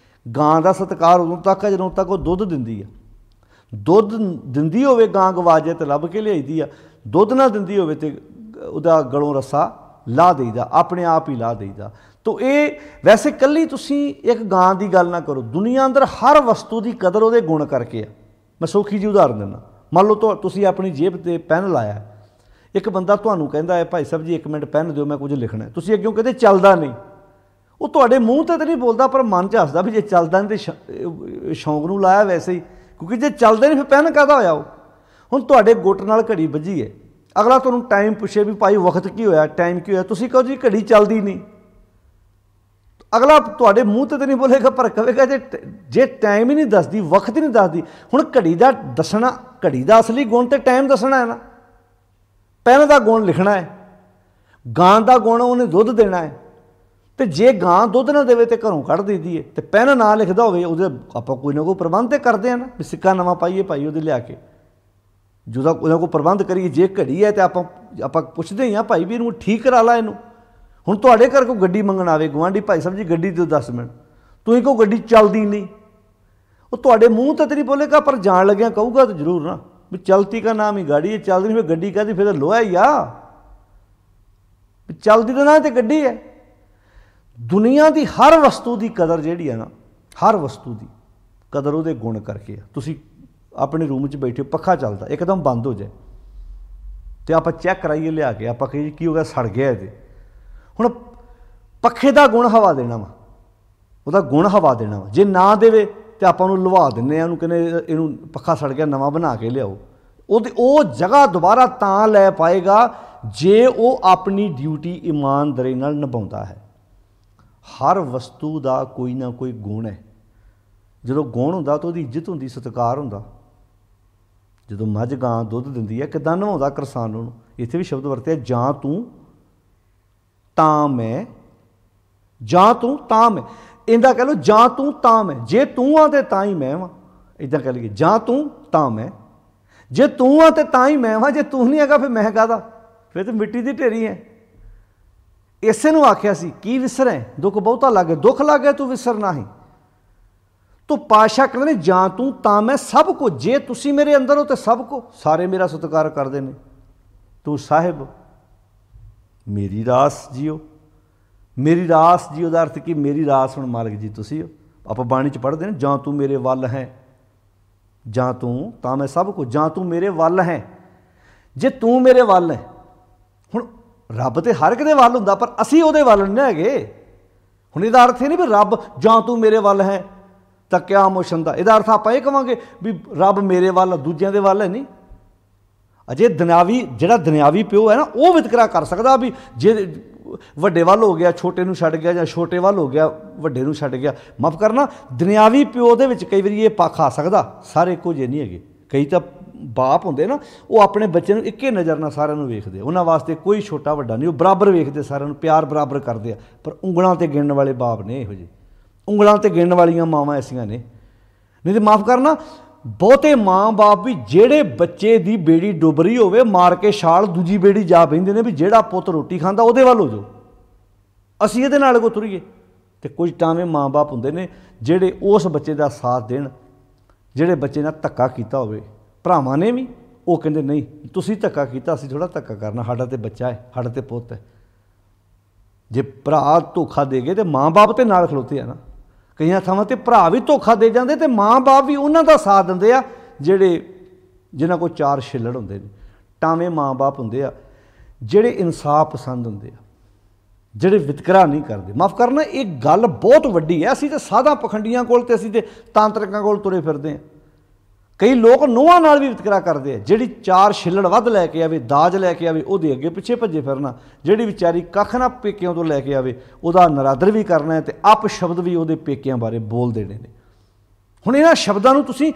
ਗਾਂ ਦਾ ਸਤਿਕਾਰ ਉਦੋਂ ਤੱਕ ਹੈ ਜਦੋਂ ਤੱਕ ਉਹ ਦੁੱਧ ਦਿੰਦੀ ਆ। ਦੁੱਧ ਦਿੰਦੀ ਹੋਵੇ ਗਾਂ ਗਵਾਜੇ ਤੇ ਲੱਭ ਕੇ ਲਿਆਈਦੀ ਆ, ਦੁੱਧ ਨਾ ਦਿੰਦੀ ਹੋਵੇ ਤੇ ਉਹਦਾ ਗਲੋਂ ਰੱਸਾ ਲਾਹ ਦੇਈਦਾ, ਆਪਣੇ ਆਪ ਹੀ ਲਾਹ ਦੇਈਦਾ। ਤੋ ਇਹ ਵੈਸੇ ਇਕੱਲੀ ਤੁਸੀਂ ਇੱਕ ਗਾਂ ਦੀ ਗੱਲ ਨਾ ਕਰੋ, ਦੁਨੀਆ ਅੰਦਰ ਹਰ ਵਸਤੂ ਦੀ ਕਦਰ ਉਹਦੇ ਗੁਣ ਕਰਕੇ ਆ। ਮੈਂ ਸੌਖੀ ਜਿਹੀ ਉਦਾਹਰਨ ਦਿੰਦਾ, ਮੰਨ ਲਓ ਤੁਸੀਂ ਆਪਣੀ ਜੇਬ 'ਤੇ ਪੈਨ ਲਾਇਆ, ਇੱਕ ਬੰਦਾ ਤੁਹਾਨੂੰ ਕਹਿੰਦਾ ਹੈ ਭਾਈ ਸਾਹਿਬ ਜੀ 1 ਮਿੰਟ ਪੈਨ ਦਿਓ ਮੈਂ ਕੁਝ ਲਿਖਣਾ, ਤੁਸੀਂ ਅੱਗਿਓਂ ਕਹਿੰਦੇ ਚੱਲਦਾ ਨਹੀਂ। ਉਹ ਤੁਹਾਡੇ ਮੂੰਹ 'ਤੇ ਤਾਂ ਨਹੀਂ ਬੋਲਦਾ ਪਰ ਮਨ 'ਚ ਹੱਸਦਾ ਵੀ ਜੇ ਚੱਲਦਾ ਨਹੀਂ ਤਾਂ ਸ਼ੌਂਕ ਨੂੰ ਲਾਇਆ ਵੈਸੇ ਹੀ, ਕਿਉਂਕਿ ਜੇ ਚੱਲਦਾ ਨਹੀਂ ਫਿਰ ਪੈਨ ਕਾਹਦਾ ਹੋਇਆ ਉਹ। ਹੁਣ ਤੁਹਾਡੇ ਗੁੱਟ ਨਾਲ ਘੜੀ ਵੱਜੀ ਹੈ, ਅਗਲਾ ਤੁਹਾਨੂੰ ਟਾਈਮ ਪੁੱਛੇ ਵੀ ਭਾਈ ਵਕਤ ਕੀ ਹੋਇਆ, ਟਾਈਮ ਕੀ ਹੋਇਆ, ਤੁਸੀਂ ਕਹੋ ਜੀ ਘੜੀ ਚੱਲਦੀ ਨਹੀਂ। ਅਗਲਾ ਤੁਹਾਡੇ ਮੂੰਹ 'ਤੇ ਤਾਂ ਨਹੀਂ ਬੋਲੇਗਾ ਪਰ ਕਹੇਗਾ ਜੇ ਟਾਈਮ ਹੀ ਨਹੀਂ ਦੱਸਦੀ, ਵਕਤ ਹੀ ਨਹੀਂ ਦੱਸਦੀ। ਹੁਣ ਘੜੀ ਦਾ ਦੱਸਣਾ, ਘੜੀ ਦਾ ਅਸਲੀ ਗੁਣ ਤੇ ਟਾਈਮ ਦੱਸਣਾ ਹੈ ਨਾ, ਪੈਨ ਦਾ ਗੁਣ ਲਿਖਣਾ ਹੈ, ਗਾਂ ਦਾ ਗੁਣ ਉਹਨੇ ਦੁੱਧ ਦੇਣਾ ਹੈ। ਤੇ ਜੇ ਗਾਂ ਦੁੱਧ ਨਾ ਦੇਵੇ ਤੇ ਘਰੋਂ ਕੱਢ ਦੇਦੀ ਹੈ, ਤੇ ਪੈਨ ਨਾ ਲਿਖਦਾ ਹੋਵੇ ਉਹਦੇ ਆਪਾਂ ਕੋਈ ਨਾ ਕੋਈ ਪ੍ਰਬੰਧ ਤੇ ਕਰਦੇ ਹਾਂ ਨਾ, ਵੀ ਸਿੱਕਾ ਨਵਾਂ ਪਾਈਏ ਭਾਈ ਉਹਦੇ ਲਿਆ ਕੇ, ਜਿਹਦਾ ਉਹਨਾਂ ਕੋਲ ਪ੍ਰਬੰਧ ਕਰੀਏ। ਜੇ ਘੜੀ ਹੈ ਤੇ ਆਪਾਂ ਪੁੱਛਦੇ ਹੀ ਹਾਂ ਭਾਈ ਵੀ ਇਹਨੂੰ ਠੀਕ ਕਰਾ ਲਾ ਇਹਨੂੰ। ਹੁਣ ਤੁਹਾਡੇ ਘਰ ਕੋਈ ਗੱਡੀ ਮੰਗਣ ਆਵੇ ਗੁਆਂਢੀ, ਭਾਈ ਸਾਹਿਬ ਜੀ ਗੱਡੀ ਦਿਓ 10 ਮਿੰਟ, ਤੁਸੀਂ ਕਹੋ ਗੱਡੀ ਚੱਲਦੀ ਨਹੀਂ, ਉਹ ਤੁਹਾਡੇ ਮੂੰਹ ਤੇ ਨਹੀਂ ਬੋਲੇਗਾ ਪਰ ਜਾਣ ਲੱਗਿਆ ਕਹੂਗਾ ਤਾਂ ਜ਼ਰੂਰ ਨਾ ਵੀ ਚਲਤੀ का नाम ही गाड़ी है, ਚੱਲਦੀ ਨਹੀਂ ਫਿਰ ਗੱਡੀ ਕਾਹਦੀ, ਫਿਰ ਤਾਂ ਲੋਹਾ ਹੀ ਆ, ਚੱਲਦੀ ਤਾਂ ਨਾ ਤੇ ਗੱਡੀ ਹੈ। ਦੁਨੀਆ ਦੀ ਹਰ ਵਸਤੂ ਦੀ ਕਦਰ ਜਿਹੜੀ ਹੈ ਨਾ, ਹਰ ਵਸਤੂ ਦੀ ਕਦਰ ਉਹਦੇ ਗੁਣ ਕਰਕੇ ਆ। ਤੁਸੀਂ ਆਪਣੇ ਰੂਮ 'ਚ ਬੈਠੇ ਹੋ, ਪੱਖਾ ਚੱਲਦਾ ਇੱਕਦਮ ਬੰਦ ਹੋ ਜਾਏ ਤੇ ਆਪਾਂ ਚੈੱਕ ਕਰਾਈਏ ਲਿਆ ਕੇ, ਆਪਾਂ ਕਹੀਏ ਕੀ ਹੋ ਗਿਆ, ਸੜ ਗਿਆ ਇਹਦੇ। ਹੁਣ ਪੱਖੇ ਦਾ ਗੁਣ ਹਵਾ ਦੇਣਾ ਵਾ, ਉਹਦਾ ਗੁਣ ਹਵਾ ਦੇਣਾ ਵਾ, ਜੇ ਨਾ ਦੇਵੇ ਤੇ ਆਪਾਂ ਉਹਨੂੰ ਲਵਾ ਦਿੰਦੇ ਹਾਂ, ਉਹਨੂੰ ਕਹਿੰਦੇ ਇਹਨੂੰ ਪੱਖਾ ਸੜ ਗਿਆ ਨਵਾਂ ਬਣਾ ਕੇ ਲਿਆਓ। ਉਹ ਜਗ੍ਹਾ ਦੁਬਾਰਾ ਤਾਂ ਲੈ ਪਾਏਗਾ ਜੇ ਉਹ ਆਪਣੀ ਡਿਊਟੀ ਇਮਾਨਦਾਰੀ ਨਾਲ ਨਿਭਾਉਂਦਾ ਹੈ। ਹਰ ਵਸਤੂ ਦਾ ਕੋਈ ਨਾ ਕੋਈ ਗੁਣ ਹੈ, ਜਦੋਂ ਗੁਣ ਹੁੰਦਾ ਤਾਂ ਉਹਦੀ ਇੱਜ਼ਤ ਹੁੰਦੀ, ਸਤਿਕਾਰ ਹੁੰਦਾ। ਜਦੋਂ ਮੱਝ ਗਾਂ ਦੁੱਧ ਦਿੰਦੀ ਹੈ ਕਿੱਦਾਂ ਨਵਾਉਂਦਾ ਕਿਸਾਨ ਉਹਨੂੰ। ਇੱਥੇ ਵੀ ਸ਼ਬਦ ਵਰਤਿਆ ਜਾਂ ਤੂੰ ਤਾਂ ਮੈਂ, ਜਾਂ ਤੂੰ ਤਾਂ ਮੈਂ, ਇੰਦਾ ਕਹਿ ਲਓ ਜਾਂ ਤੂੰ ਤਾਂ ਮੈਂ, ਜੇ ਤੂੰ ਆ ਤੇ ਤਾਂ ਹੀ ਮੈਂ ਵਾਂ, ਇੱਦਾਂ ਕਹਿ ਲਈਏ ਜਾਂ ਤੂੰ ਤਾਂ ਮੈਂ, ਜੇ ਤੂੰ ਆ ਤੇ ਤਾਂ ਹੀ ਮੈਂ ਵਾਂ, ਜੇ ਤੂੰ ਨਹੀਂ ਹੈਗਾ ਫਿਰ ਮੈਂ ਕਾਹਦਾ, ਫਿਰ ਤਾਂ ਮਿੱਟੀ ਦੀ ਢੇਰੀ ਹੈ। ਇਸੇ ਨੂੰ ਆਖਿਆ ਸੀ ਕੀ ਵਿਸਰੈ ਦੁੱਖ ਬਹੁਤਾ ਲੱਗੇ, ਦੁੱਖ ਲੱਗੇ ਤੂੰ ਵਿਸਰ ਨਹੀਂ। ਤੋ ਪਾਤਸ਼ਾਹ ਕਹਿੰਦੇ ਨੇ ਜਾਂ ਤੂੰ ਤਾਂ ਮੈਂ ਸਭ ਕੁਝ, ਜੇ ਤੁਸੀਂ ਮੇਰੇ ਅੰਦਰ ਹੋ ਤੇ ਸਭ ਕੋ, ਸਾਰੇ ਮੇਰਾ ਸਤਿਕਾਰ ਕਰਦੇ ਨੇ। ਤੂੰ ਸਾਹਿਬ ਮੇਰੀ ਰਾਸ ਜੀਓ, ਮੇਰੀ ਰਾਸ ਜੀਓ ਦਾ ਅਰਥ ਕੀ, ਮੇਰੀ ਰਾਸ ਹੁਣ ਮਾਲਕ ਜੀ ਤੁਸੀਂ ਹੋ। ਆਪਾਂ ਬਾਣੀ 'ਚ ਪੜ੍ਹਦੇ ਨੇ ਜਾਂ ਤੂੰ ਮੇਰੇ ਵੱਲ ਹੈ, ਜਾਂ ਤੂੰ ਤਾਂ ਮੈਂ ਸਭ ਕੁਝ, ਜਾਂ ਤੂੰ ਮੇਰੇ ਵੱਲ ਹੈ, ਜੇ ਤੂੰ ਮੇਰੇ ਵੱਲ ਹੈ। ਹੁਣ ਰੱਬ ਤੇ ਹਰ ਇੱਕ ਦੇ ਵੱਲ ਹੁੰਦਾ, ਪਰ ਅਸੀਂ ਉਹਦੇ ਵੱਲ ਨਹੀਂ ਹੈਗੇ। ਹੁਣ ਇਹਦਾ ਅਰਥ ਇਹ ਨਹੀਂ ਵੀ ਰੱਬ ਜਾਂ ਤੂੰ ਮੇਰੇ ਵੱਲ ਹੈ ਤਾਂ ਕਿਆ ਮੋਸ਼ਨ ਦਾ, ਇਹਦਾ ਅਰਥ ਆਪਾਂ ਇਹ ਕਹਾਂਗੇ ਵੀ ਰੱਬ ਮੇਰੇ ਵੱਲ ਦੂਜਿਆਂ ਦੇ ਵੱਲ ਹੈ। ਨਹੀਂ, ਅਜੇ ਦੁਨਿਆਵੀ ਜਿਹੜਾ ਦੁਨਿਆਵੀ ਪਿਓ ਹੈ ਨਾ, ਉਹ ਵਿਤਕਰਾ ਕਰ ਸਕਦਾ ਵੀ ਜੇ ਵੱਡੇ ਵੱਲ ਹੋ ਗਿਆ ਛੋਟੇ ਨੂੰ ਛੱਡ ਗਿਆ, ਜਾਂ ਛੋਟੇ ਵੱਲ ਹੋ ਗਿਆ ਵੱਡੇ ਨੂੰ ਛੱਡ ਗਿਆ। ਮਾਫ਼ ਕਰਨਾ, ਦੁਨਿਆਵੀ ਪਿਓ ਦੇ ਵਿੱਚ ਕਈ ਵਾਰੀ ਇਹ ਪੱਖ ਆ ਸਕਦਾ, ਸਾਰੇ ਇੱਕੋ ਜਿਹੇ ਨਹੀਂ ਹੈਗੇ। ਕਈ ਤਾਂ ਬਾਪ ਹੁੰਦੇ ਨਾ, ਉਹ ਆਪਣੇ ਬੱਚੇ ਨੂੰ ਇੱਕੇ ਨਜ਼ਰ ਨਾਲ ਸਾਰਿਆਂ ਨੂੰ ਵੇਖਦੇ, ਉਹਨਾਂ ਵਾਸਤੇ ਕੋਈ ਛੋਟਾ ਵੱਡਾ ਨਹੀਂ, ਉਹ ਬਰਾਬਰ ਵੇਖਦੇ, ਸਾਰਿਆਂ ਨੂੰ ਪਿਆਰ ਬਰਾਬਰ ਕਰਦੇ ਆ। ਪਰ ਉਂਗਲਾਂ 'ਤੇ ਗਿਣਨ ਵਾਲੇ ਬਾਪ ਨੇ ਇਹੋ ਜਿਹੇ, ਉਂਗਲਾਂ 'ਤੇ ਗਿਣਨ ਵਾਲੀਆਂ ਮਾਵਾਂ ਐਸੀਆਂ ਨੇ। ਨਹੀਂ ਤਾਂ ਮਾਫ਼ ਕਰਨਾ, ਬਹੁਤੇ ਮਾਂ ਬਾਪ ਵੀ ਜਿਹੜੇ ਬੱਚੇ ਦੀ ਬੇੜੀ ਡੁੱਬ ਰਹੀ ਹੋਵੇ, ਮਾਰ ਕੇ ਛਾਲ ਦੂਜੀ ਬੇੜੀ ਜਾ ਪੈਂਦੇ ਨੇ ਵੀ ਜਿਹੜਾ ਪੁੱਤ ਰੋਟੀ ਖਾਂਦਾ ਉਹਦੇ ਵੱਲ ਹੋ ਜਾਓ, ਅਸੀਂ ਇਹਦੇ ਨਾਲ ਕੋ ਤੁਰੀਏ। ਅਤੇ ਕੁਝ ਟਾਵੇਂ ਮਾਂ ਬਾਪ ਹੁੰਦੇ ਨੇ ਜਿਹੜੇ ਉਸ ਬੱਚੇ ਦਾ ਸਾਥ ਦੇਣ, ਜਿਹੜੇ ਬੱਚੇ ਨਾਲ ਧੱਕਾ ਕੀਤਾ ਹੋਵੇ। ਭਰਾਵਾਂ ਨੇ ਵੀ ਉਹ ਕਹਿੰਦੇ ਨਹੀਂ ਤੁਸੀਂ ਧੱਕਾ ਕੀਤਾ, ਅਸੀਂ ਥੋੜ੍ਹਾ ਧੱਕਾ ਕਰਨਾ, ਸਾਡਾ ਤਾਂ ਬੱਚਾ ਹੈ, ਸਾਡਾ ਤਾਂ ਪੁੱਤ ਹੈ। ਜੇ ਭਰਾ ਧੋਖਾ ਦੇ ਗਏ ਤਾਂ ਮਾਂ ਬਾਪ ਤੇ ਨਾਲ ਖਲੋਤੇ ਆ ਨਾ। ਕਈਆਂ ਥਾਵਾਂ 'ਤੇ ਭਰਾ ਵੀ ਧੋਖਾ ਦੇ ਜਾਂਦੇ ਅਤੇ ਮਾਂ ਬਾਪ ਵੀ ਉਹਨਾਂ ਦਾ ਸਾਥ ਦਿੰਦੇ ਆ, ਜਿਨ੍ਹਾਂ ਕੋਲ ਚਾਰ ਛਿੱਲੜ ਹੁੰਦੇ ਨੇ। ਟਾਵੇਂ ਮਾਂ ਬਾਪ ਹੁੰਦੇ ਆ ਜਿਹੜੇ ਇਨਸਾਫ ਪਸੰਦ ਹੁੰਦੇ ਆ, ਜਿਹੜੇ ਵਿਤਕਰਾ ਨਹੀਂ ਕਰਦੇ। ਮਾਫ਼ ਕਰਨਾ, ਇਹ ਗੱਲ ਬਹੁਤ ਵੱਡੀ ਹੈ। ਅਸੀਂ ਤਾਂ ਸਾਧਾਂ ਪਖੰਡੀਆਂ ਕੋਲ ਅਤੇ ਅਸੀਂ ਤਾਂ ਤਾਂਤਰਿਕਾਂ ਕੋਲ ਤੁਰੇ ਫਿਰਦੇ ਹਾਂ। ਕਈ ਲੋਕ ਨੂੰਹਾਂ ਨਾਲ ਵੀ ਵਿਤਕਰਾ ਕਰਦੇ ਆ, ਜਿਹੜੀ ਚਾਰ ਛਿੱਲੜ ਵੱਧ ਲੈ ਕੇ ਆਵੇ, ਦਾਜ ਲੈ ਕੇ ਆਵੇ, ਉਹਦੇ ਅੱਗੇ ਪਿੱਛੇ ਭੱਜੇ ਫਿਰਨਾ। ਜਿਹੜੀ ਵਿਚਾਰੀ ਕੱਖ ਨਾ ਪੇਕਿਆਂ ਤੋਂ ਲੈ ਕੇ ਆਵੇ, ਉਹਦਾ ਨਰਾਦਰ ਵੀ ਕਰਨਾ ਹੈ ਅਤੇ ਅਪਸ਼ਬਦ ਵੀ ਉਹਦੇ ਪੇਕਿਆਂ ਬਾਰੇ ਬੋਲ ਦੇਣੇ ਨੇ। ਹੁਣ ਇਹਨਾਂ ਸ਼ਬਦਾਂ ਨੂੰ ਤੁਸੀਂ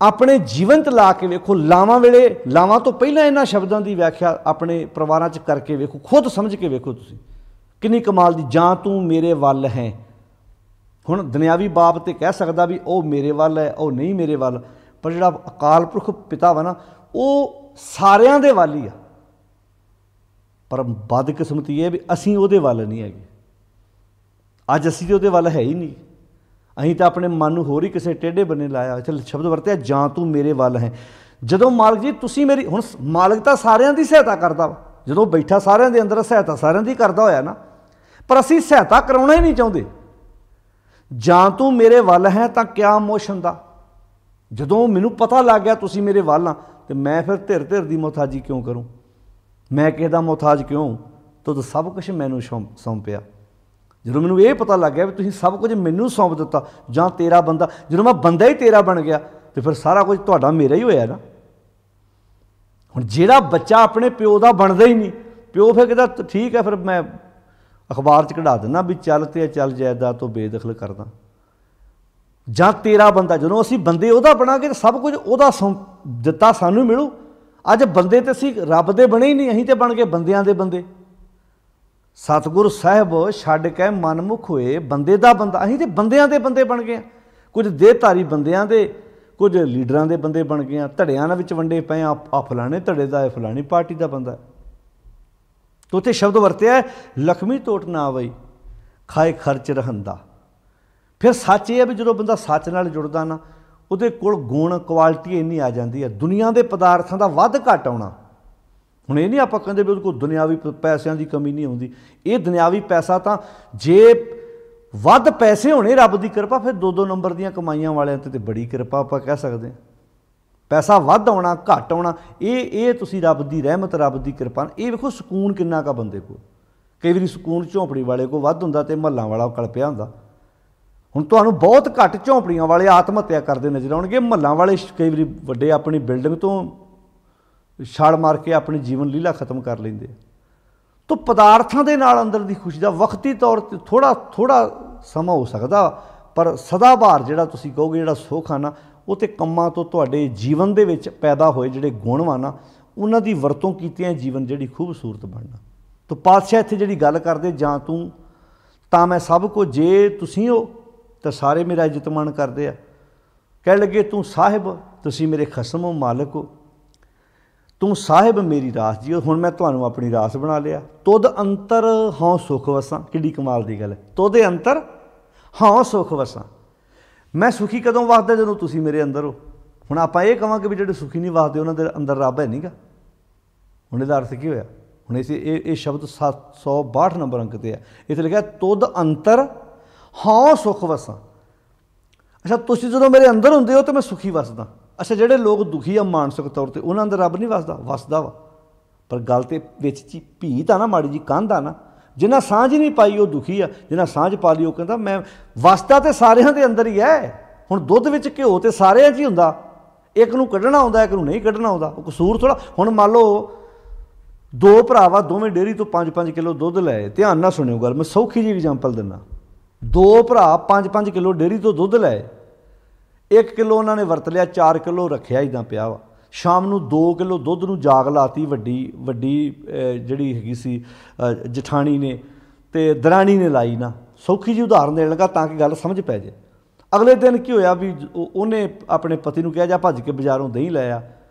ਆਪਣੇ ਜੀਵਨ 'ਚ ਲਾ ਕੇ ਵੇਖੋ। ਲਾਵਾਂ ਵੇਲੇ, ਲਾਵਾਂ ਤੋਂ ਪਹਿਲਾਂ ਇਹਨਾਂ ਸ਼ਬਦਾਂ ਦੀ ਵਿਆਖਿਆ ਆਪਣੇ ਪਰਿਵਾਰਾਂ 'ਚ ਕਰਕੇ ਵੇਖੋ, ਖੁਦ ਸਮਝ ਕੇ ਵੇਖੋ ਤੁਸੀਂ ਕਿੰਨੀ ਕਮਾਲ ਦੀ। ਜਾਂ ਤੂੰ ਮੇਰੇ ਵੱਲ ਹੈ। ਹੁਣ ਦੁਨਿਆਵੀ ਬਾਪ ਤੇ ਕਹਿ ਸਕਦਾ ਵੀ ਉਹ ਮੇਰੇ ਵੱਲ ਹੈ, ਉਹ ਨਹੀਂ ਮੇਰੇ ਵੱਲ, ਪਰ ਜਿਹੜਾ ਅਕਾਲ ਪੁਰਖ ਪਿਤਾ ਵਾ ਨਾ, ਉਹ ਸਾਰਿਆਂ ਦੇ ਵੱਲ ਹੀ ਆ। ਪਰ ਬਦਕਿਸਮਤੀ ਇਹ ਵੀ ਅਸੀਂ ਉਹਦੇ ਵੱਲ ਨਹੀਂ ਹੈਗੇ। ਅੱਜ ਅਸੀਂ ਤਾਂ ਉਹਦੇ ਵੱਲ ਹੈ ਹੀ ਨਹੀਂ। ਅਸੀਂ ਤਾਂ ਆਪਣੇ ਮਨ ਨੂੰ ਹੋਰ ਹੀ ਕਿਸੇ ਟੇਢੇ ਬੰਨੇ ਲਾਇਆ। ਚੱਲ ਸ਼ਬਦ ਵਰਤਿਆ, ਜਾਂ ਤੂੰ ਮੇਰੇ ਵੱਲ ਹੈ। ਜਦੋਂ ਮਾਲਕ ਜੀ ਤੁਸੀਂ ਮੇਰੀ, ਹੁਣ ਮਾਲਕ ਤਾਂ ਸਾਰਿਆਂ ਦੀ ਸਹਾਇਤਾ ਕਰਦਾ ਵਾ, ਜਦੋਂ ਬੈਠਾ ਸਾਰਿਆਂ ਦੇ ਅੰਦਰ ਸਹਾਇਤਾ ਸਾਰਿਆਂ ਦੀ ਕਰਦਾ ਹੋਇਆ ਨਾ, ਪਰ ਅਸੀਂ ਸਹਾਇਤਾ ਕਰਾਉਣਾ ਹੀ ਨਹੀਂ ਚਾਹੁੰਦੇ। ਜਾਂ ਤੂੰ ਮੇਰੇ ਵੱਲ ਹੈ ਤਾਂ ਕਿਆ ਮੋਸ਼ਨ ਦਾ। ਜਦੋਂ ਮੈਨੂੰ ਪਤਾ ਲੱਗ ਗਿਆ ਤੁਸੀਂ ਮੇਰੇ ਵੱਲ ਆ, ਤੇ ਮੈਂ ਫਿਰ ਧਿਰ ਧਿਰ ਦੀ ਮੁਹਤਾਜੀ ਕਿਉਂ ਕਰੂੰ? ਮੈਂ ਕਿਸੇ ਦਾ ਮੁਹਤਾਜ ਕਿਉਂ? ਤੂੰ ਸਭ ਕੁਛ ਮੈਨੂੰ ਸੌਂਪਿਆ। ਜਦੋਂ ਮੈਨੂੰ ਇਹ ਪਤਾ ਲੱਗ ਗਿਆ ਵੀ ਤੁਸੀਂ ਸਭ ਕੁਝ ਮੈਨੂੰ ਸੌਂਪ ਦਿੱਤਾ, ਜਾਂ ਤੇਰਾ ਬੰਦਾ, ਜਦੋਂ ਮੈਂ ਬੰਦਾ ਹੀ ਤੇਰਾ ਬਣ ਗਿਆ, ਤੇ ਫਿਰ ਸਾਰਾ ਕੁਝ ਤੁਹਾਡਾ ਮੇਰਾ ਹੀ ਹੋਇਆ ਨਾ। ਹੁਣ ਜਿਹੜਾ ਬੱਚਾ ਆਪਣੇ ਪਿਓ ਦਾ ਬਣਦਾ ਹੀ ਨਹੀਂ, ਪਿਓ ਫਿਰ ਕਹਿੰਦਾ ਠੀਕ ਹੈ, ਫਿਰ ਮੈਂ ਅਖਬਾਰ 'ਚ ਕਢਾ ਦਿੰਦਾ ਵੀ ਚੱਲ ਤੇ ਚੱਲ ਜਾਇਦਾਦ ਤੋਂ ਬੇਦਖਲ ਕਰਦਾ। ਜਾਂ ਤੇਰਾ ਬੰਦਾ, ਜਦੋਂ ਅਸੀਂ ਬੰਦੇ ਉਹਦਾ ਬਣਾਂਗੇ ਤਾਂ ਸਭ ਕੁਝ ਉਹਦਾ ਦਿੱਤਾ ਸਾਨੂੰ ਮਿਲੂ। ਅੱਜ ਬੰਦੇ ਤੇ ਅਸੀਂ ਰੱਬ ਦੇ ਬਣੇ ਹੀ ਨਹੀਂ, ਅਸੀਂ ਤੇ ਬਣ ਗਏ ਬੰਦਿਆਂ ਦੇ ਬੰਦੇ। ਸਤਿਗੁਰ ਸਾਹਿਬ ਛੱਡ ਕੇ ਮਨਮੁਖ ਹੋਏ, ਬੰਦੇ ਦਾ ਬੰਦਾ, ਅਸੀਂ ਤੇ ਬੰਦਿਆਂ ਦੇ ਬੰਦੇ ਬਣ ਗਏ। ਕੁਝ ਦੇਹਧਾਰੀ ਬੰਦਿਆਂ ਦੇ, ਕੁਝ ਲੀਡਰਾਂ ਦੇ ਬੰਦੇ ਬਣ ਗਏ ਆ। ਧੜਿਆਂ ਵਿੱਚ ਵੰਡੇ ਪਏ ਆ, ਫਲਾਣੇ ਧੜੇ ਦਾ, ਫਲਾਣੀ ਪਾਰਟੀ ਦਾ ਬੰਦਾ। ਤੋ ਉੱਥੇ ਸ਼ਬਦ ਵਰਤਿਆ, ਲਖਮੀ ਟੋਟ ਨਾ ਆਵਈ ਖਾਏ ਖਰਚ ਰਹੰਦਾ। ਫਿਰ ਸੱਚ ਇਹ ਹੈ ਵੀ ਜਦੋਂ ਬੰਦਾ ਸੱਚ ਨਾਲ ਜੁੜਦਾ ਨਾ, ਉਹਦੇ ਕੋਲ ਗੁਣ ਕੁਆਲਿਟੀ ਇੰਨੀ ਆ ਜਾਂਦੀ ਹੈ, ਦੁਨੀਆ ਦੇ ਪਦਾਰਥਾਂ ਦਾ ਵੱਧ ਘੱਟ ਆਉਣਾ। ਹੁਣ ਇਹ ਨਹੀਂ ਆਪਾਂ ਕਹਿੰਦੇ ਵੀ ਉਹਦੇ ਕੋਲ ਦੁਨਿਆਵੀ ਪੈਸਿਆਂ ਦੀ ਕਮੀ ਨਹੀਂ ਆਉਂਦੀ। ਇਹ ਦੁਨਿਆਵੀ ਪੈਸਾ ਤਾਂ ਜੇ ਵੱਧ ਪੈਸੇ ਹੋਣੇ ਰੱਬ ਦੀ ਕਿਰਪਾ, ਫਿਰ 2-2 ਨੰਬਰ ਦੀਆਂ ਕਮਾਈਆਂ ਵਾਲਿਆਂ 'ਤੇ ਬੜੀ ਕਿਰਪਾ ਆਪਾਂ ਕਹਿ ਸਕਦੇ ਹਾਂ। ਪੈਸਾ ਵੱਧ ਆਉਣਾ ਘੱਟ ਆਉਣਾ, ਇਹ ਤੁਸੀਂ ਰੱਬ ਦੀ ਰਹਿਮਤ, ਰੱਬ ਦੀ ਕਿਰਪਾ। ਇਹ ਵੇਖੋ ਸਕੂਨ ਕਿੰਨਾ ਕੁ ਬੰਦੇ ਕੋਲ। ਕਈ ਵਾਰੀ ਸਕੂਨ ਝੌਂਪੜੀ ਵਾਲੇ ਕੋਲ ਵੱਧ ਹੁੰਦਾ ਅਤੇ ਮਹੱਲਾਂ ਵਾਲਾ ਕਲਪਿਆ ਹੁੰਦਾ। ਹੁਣ ਤੁਹਾਨੂੰ ਬਹੁਤ ਘੱਟ ਝੌਂਪੜੀਆਂ ਵਾਲੇ ਆਤਮ ਹੱਤਿਆ ਕਰਦੇ ਨਜ਼ਰ ਆਉਣਗੇ। ਮਹੱਲਾਂ ਵਾਲੇ ਕਈ ਵਾਰੀ ਵੱਡੇ ਆਪਣੀ ਬਿਲਡਿੰਗ ਤੋਂ ਛਾਲ ਮਾਰ ਕੇ ਆਪਣੀ ਜੀਵਨ ਲੀਲਾ ਖਤਮ ਕਰ ਲੈਂਦੇ। ਤਾਂ ਪਦਾਰਥਾਂ ਦੇ ਨਾਲ ਅੰਦਰ ਦੀ ਖੁਸ਼ੀ ਦਾ ਵਕਤੀ ਤੌਰ 'ਤੇ ਥੋੜਾ ਸਮਾਂ ਹੋ ਸਕਦਾ, ਪਰ ਸਦਾਬਹਾਰ ਜਿਹੜਾ ਤੁਸੀਂ ਕਹੋਗੇ ਜਿਹੜਾ ਸੁੱਖ ਆ ਨਾ, ਉਹ ਤਾਂ ਕੰਮਾਂ ਤੋਂ ਤੁਹਾਡੇ ਜੀਵਨ ਦੇ ਵਿੱਚ ਪੈਦਾ ਹੋਏ ਜਿਹੜੇ ਗੁਣ ਵਾ ਨਾ, ਉਹਨਾਂ ਦੀ ਵਰਤੋਂ ਕੀਤਿਆਂ ਜੀਵਨ ਜਿਹੜੀ ਖੂਬਸੂਰਤ ਬਣਨਾ। ਤਾਂ ਪਾਤਸ਼ਾਹ ਇੱਥੇ ਜਿਹੜੀ ਗੱਲ ਕਰਦੇ, ਜਾਂ ਤੂੰ ਤਾਂ ਮੈਂ ਸਭ ਕੁਝ, ਜੇ ਤੁਸੀਂ ਹੋ ਤਾਂ ਸਾਰੇ ਮੇਰਾ ਇੱਜ਼ਤ ਮਾਣ ਕਰਦੇ ਆ। ਕਹਿਣ ਲੱਗੇ ਤੂੰ ਸਾਹਿਬ, ਤੁਸੀਂ ਮੇਰੇ ਖਸਮ ਹੋ, ਮਾਲਕ ਹੋ। ਤੂੰ ਸਾਹਿਬ ਮੇਰੀ ਰਾਸ ਜੀ। ਹੁਣ ਮੈਂ ਤੁਹਾਨੂੰ ਆਪਣੀ ਰਾਸ ਬਣਾ ਲਿਆ। ਤੁਧ ਅੰਤਰ ਹਉ ਸੁਖ ਵਸਾਂ। ਕਿੱਡੀ ਕਮਾਲ ਦੀ ਗੱਲ ਹੈ। ਤੁਧ ਅੰਤਰ ਹਉ ਸੁਖ ਵਸਾਂ। ਮੈਂ ਸੁਖੀ ਕਦੋਂ ਵਸਦਾ? ਜਦੋਂ ਤੁਸੀਂ ਮੇਰੇ ਅੰਦਰ ਹੋ। ਹੁਣ ਆਪਾਂ ਇਹ ਕਹਾਂਗੇ ਵੀ ਜਿਹੜੇ ਸੁਖੀ ਨਹੀਂ ਵਸਦੇ ਉਹਨਾਂ ਦੇ ਅੰਦਰ ਰੱਬ ਹੈ ਨਹੀਂ ਗਾ। ਹੁਣ ਇਹਦਾ ਅਰਥ ਕੀ ਹੋਇਆ? ਹੁਣ ਇਹ ਸ਼ਬਦ 762 ਨੰਬਰ ਅੰਕ 'ਤੇ ਹੈ। ਇੱਥੇ ਲਿਖਿਆ ਤੁਧ ਅੰਤਰ ਹਉ ਸੁਖ ਵਸਾਂ। ਅੱਛਾ, ਤੁਸੀਂ ਜਦੋਂ ਮੇਰੇ ਅੰਦਰ ਹੁੰਦੇ ਹੋ ਤਾਂ ਮੈਂ ਸੁਖੀ ਵਸਦਾ। ਅੱਛਾ ਜਿਹੜੇ ਲੋਕ ਦੁਖੀ ਆ ਮਾਨਸਿਕ ਤੌਰ ਤੇ ਉਹਨਾਂ ਅੰਦਰ ਰੱਬ ਨਹੀਂ ਵਸਦਾ ਵਾ। ਪਰ ਗੱਲ ਤੇ ਵਿੱਚ ਚ ਭੀਤ ਆ ਨਾ, ਮਾੜੀ ਜੀ ਕੰਧ ਆ ਨਾ। ਜਿਨ੍ਹਾਂ ਸਾਂਝ ਨਹੀਂ ਪਾਈ ਉਹ ਦੁਖੀ ਆ, ਜਿਨ੍ਹਾਂ ਸਾਂਝ ਪਾ ਲਈ ਉਹ ਕਹਿੰਦਾ ਮੈਂ ਵਸਦਾ ਤੇ ਸਾਰਿਆਂ ਦੇ ਅੰਦਰ ਹੀ ਹੈ। ਹੁਣ ਦੁੱਧ ਵਿੱਚ ਘਿਓ ਤੇ ਸਾਰਿਆਂ 'ਚ ਹੀ ਹੁੰਦਾ, ਇੱਕ ਨੂੰ ਕੱਢਣਾ ਆਉਂਦਾ, ਇੱਕ ਨੂੰ ਨਹੀਂ ਕੱਢਣਾ ਆਉਂਦਾ। ਉਹ ਕਸੂਰ ਥੋੜ੍ਹਾ। ਹੁਣ ਮੰਨ ਲਓ ਦੋ ਭਰਾ ਵਾ, ਦੋਵੇਂ ਡੇਅਰੀ ਤੋਂ 5-5 ਕਿਲੋ ਦੁੱਧ ਲਏ। ਧਿਆਨ ਨਾਲ ਸੁਣਿਓ ਗੱਲ, ਮੈਂ ਸੌਖੀ ਜਿਹੀ ਐਗਜ਼ਾਮਪਲ ਦਿੰਦਾ। ਦੋ ਭਰਾ 5-5 ਕਿਲੋ ਡੇਅਰੀ ਤੋਂ ਦੁੱਧ ਲਏ। 1 ਕਿਲੋ ਉਹਨਾਂ ਨੇ ਵਰਤ ਲਿਆ, 4 ਕਿਲੋ ਰੱਖਿਆ ਇੱਦਾਂ ਪਿਆ ਵਾ। ਸ਼ਾਮ ਨੂੰ 2 ਕਿਲੋ ਦੁੱਧ ਨੂੰ ਜਾਗ ਲਾਤੀ ਵੱਡੀ ਜਿਹੜੀ ਹੈਗੀ ਸੀ ਜਠਾਣੀ ਨੇ ਤੇ ਦਰਾਣੀ ਨੇ ਲਾਈ ਨਾ। ਸੌਖੀ ਜਿਹੀ ਉਦਾਹਰਨ ਦੇਣ ਲੱਗਾ ਤਾਂ ਕਿ ਗੱਲ ਸਮਝ ਪੈ ਜਾਏ। ਅਗਲੇ ਦਿਨ ਕੀ ਹੋਇਆ ਵੀ ਉਹਨੇ ਆਪਣੇ ਪਤੀ ਨੂੰ ਕਿਹਾ ਜਾ ਭੱਜ ਕੇ ਬਾਜ਼ਾਰੋਂ ਦਹੀਂ ਲੈ ਆ।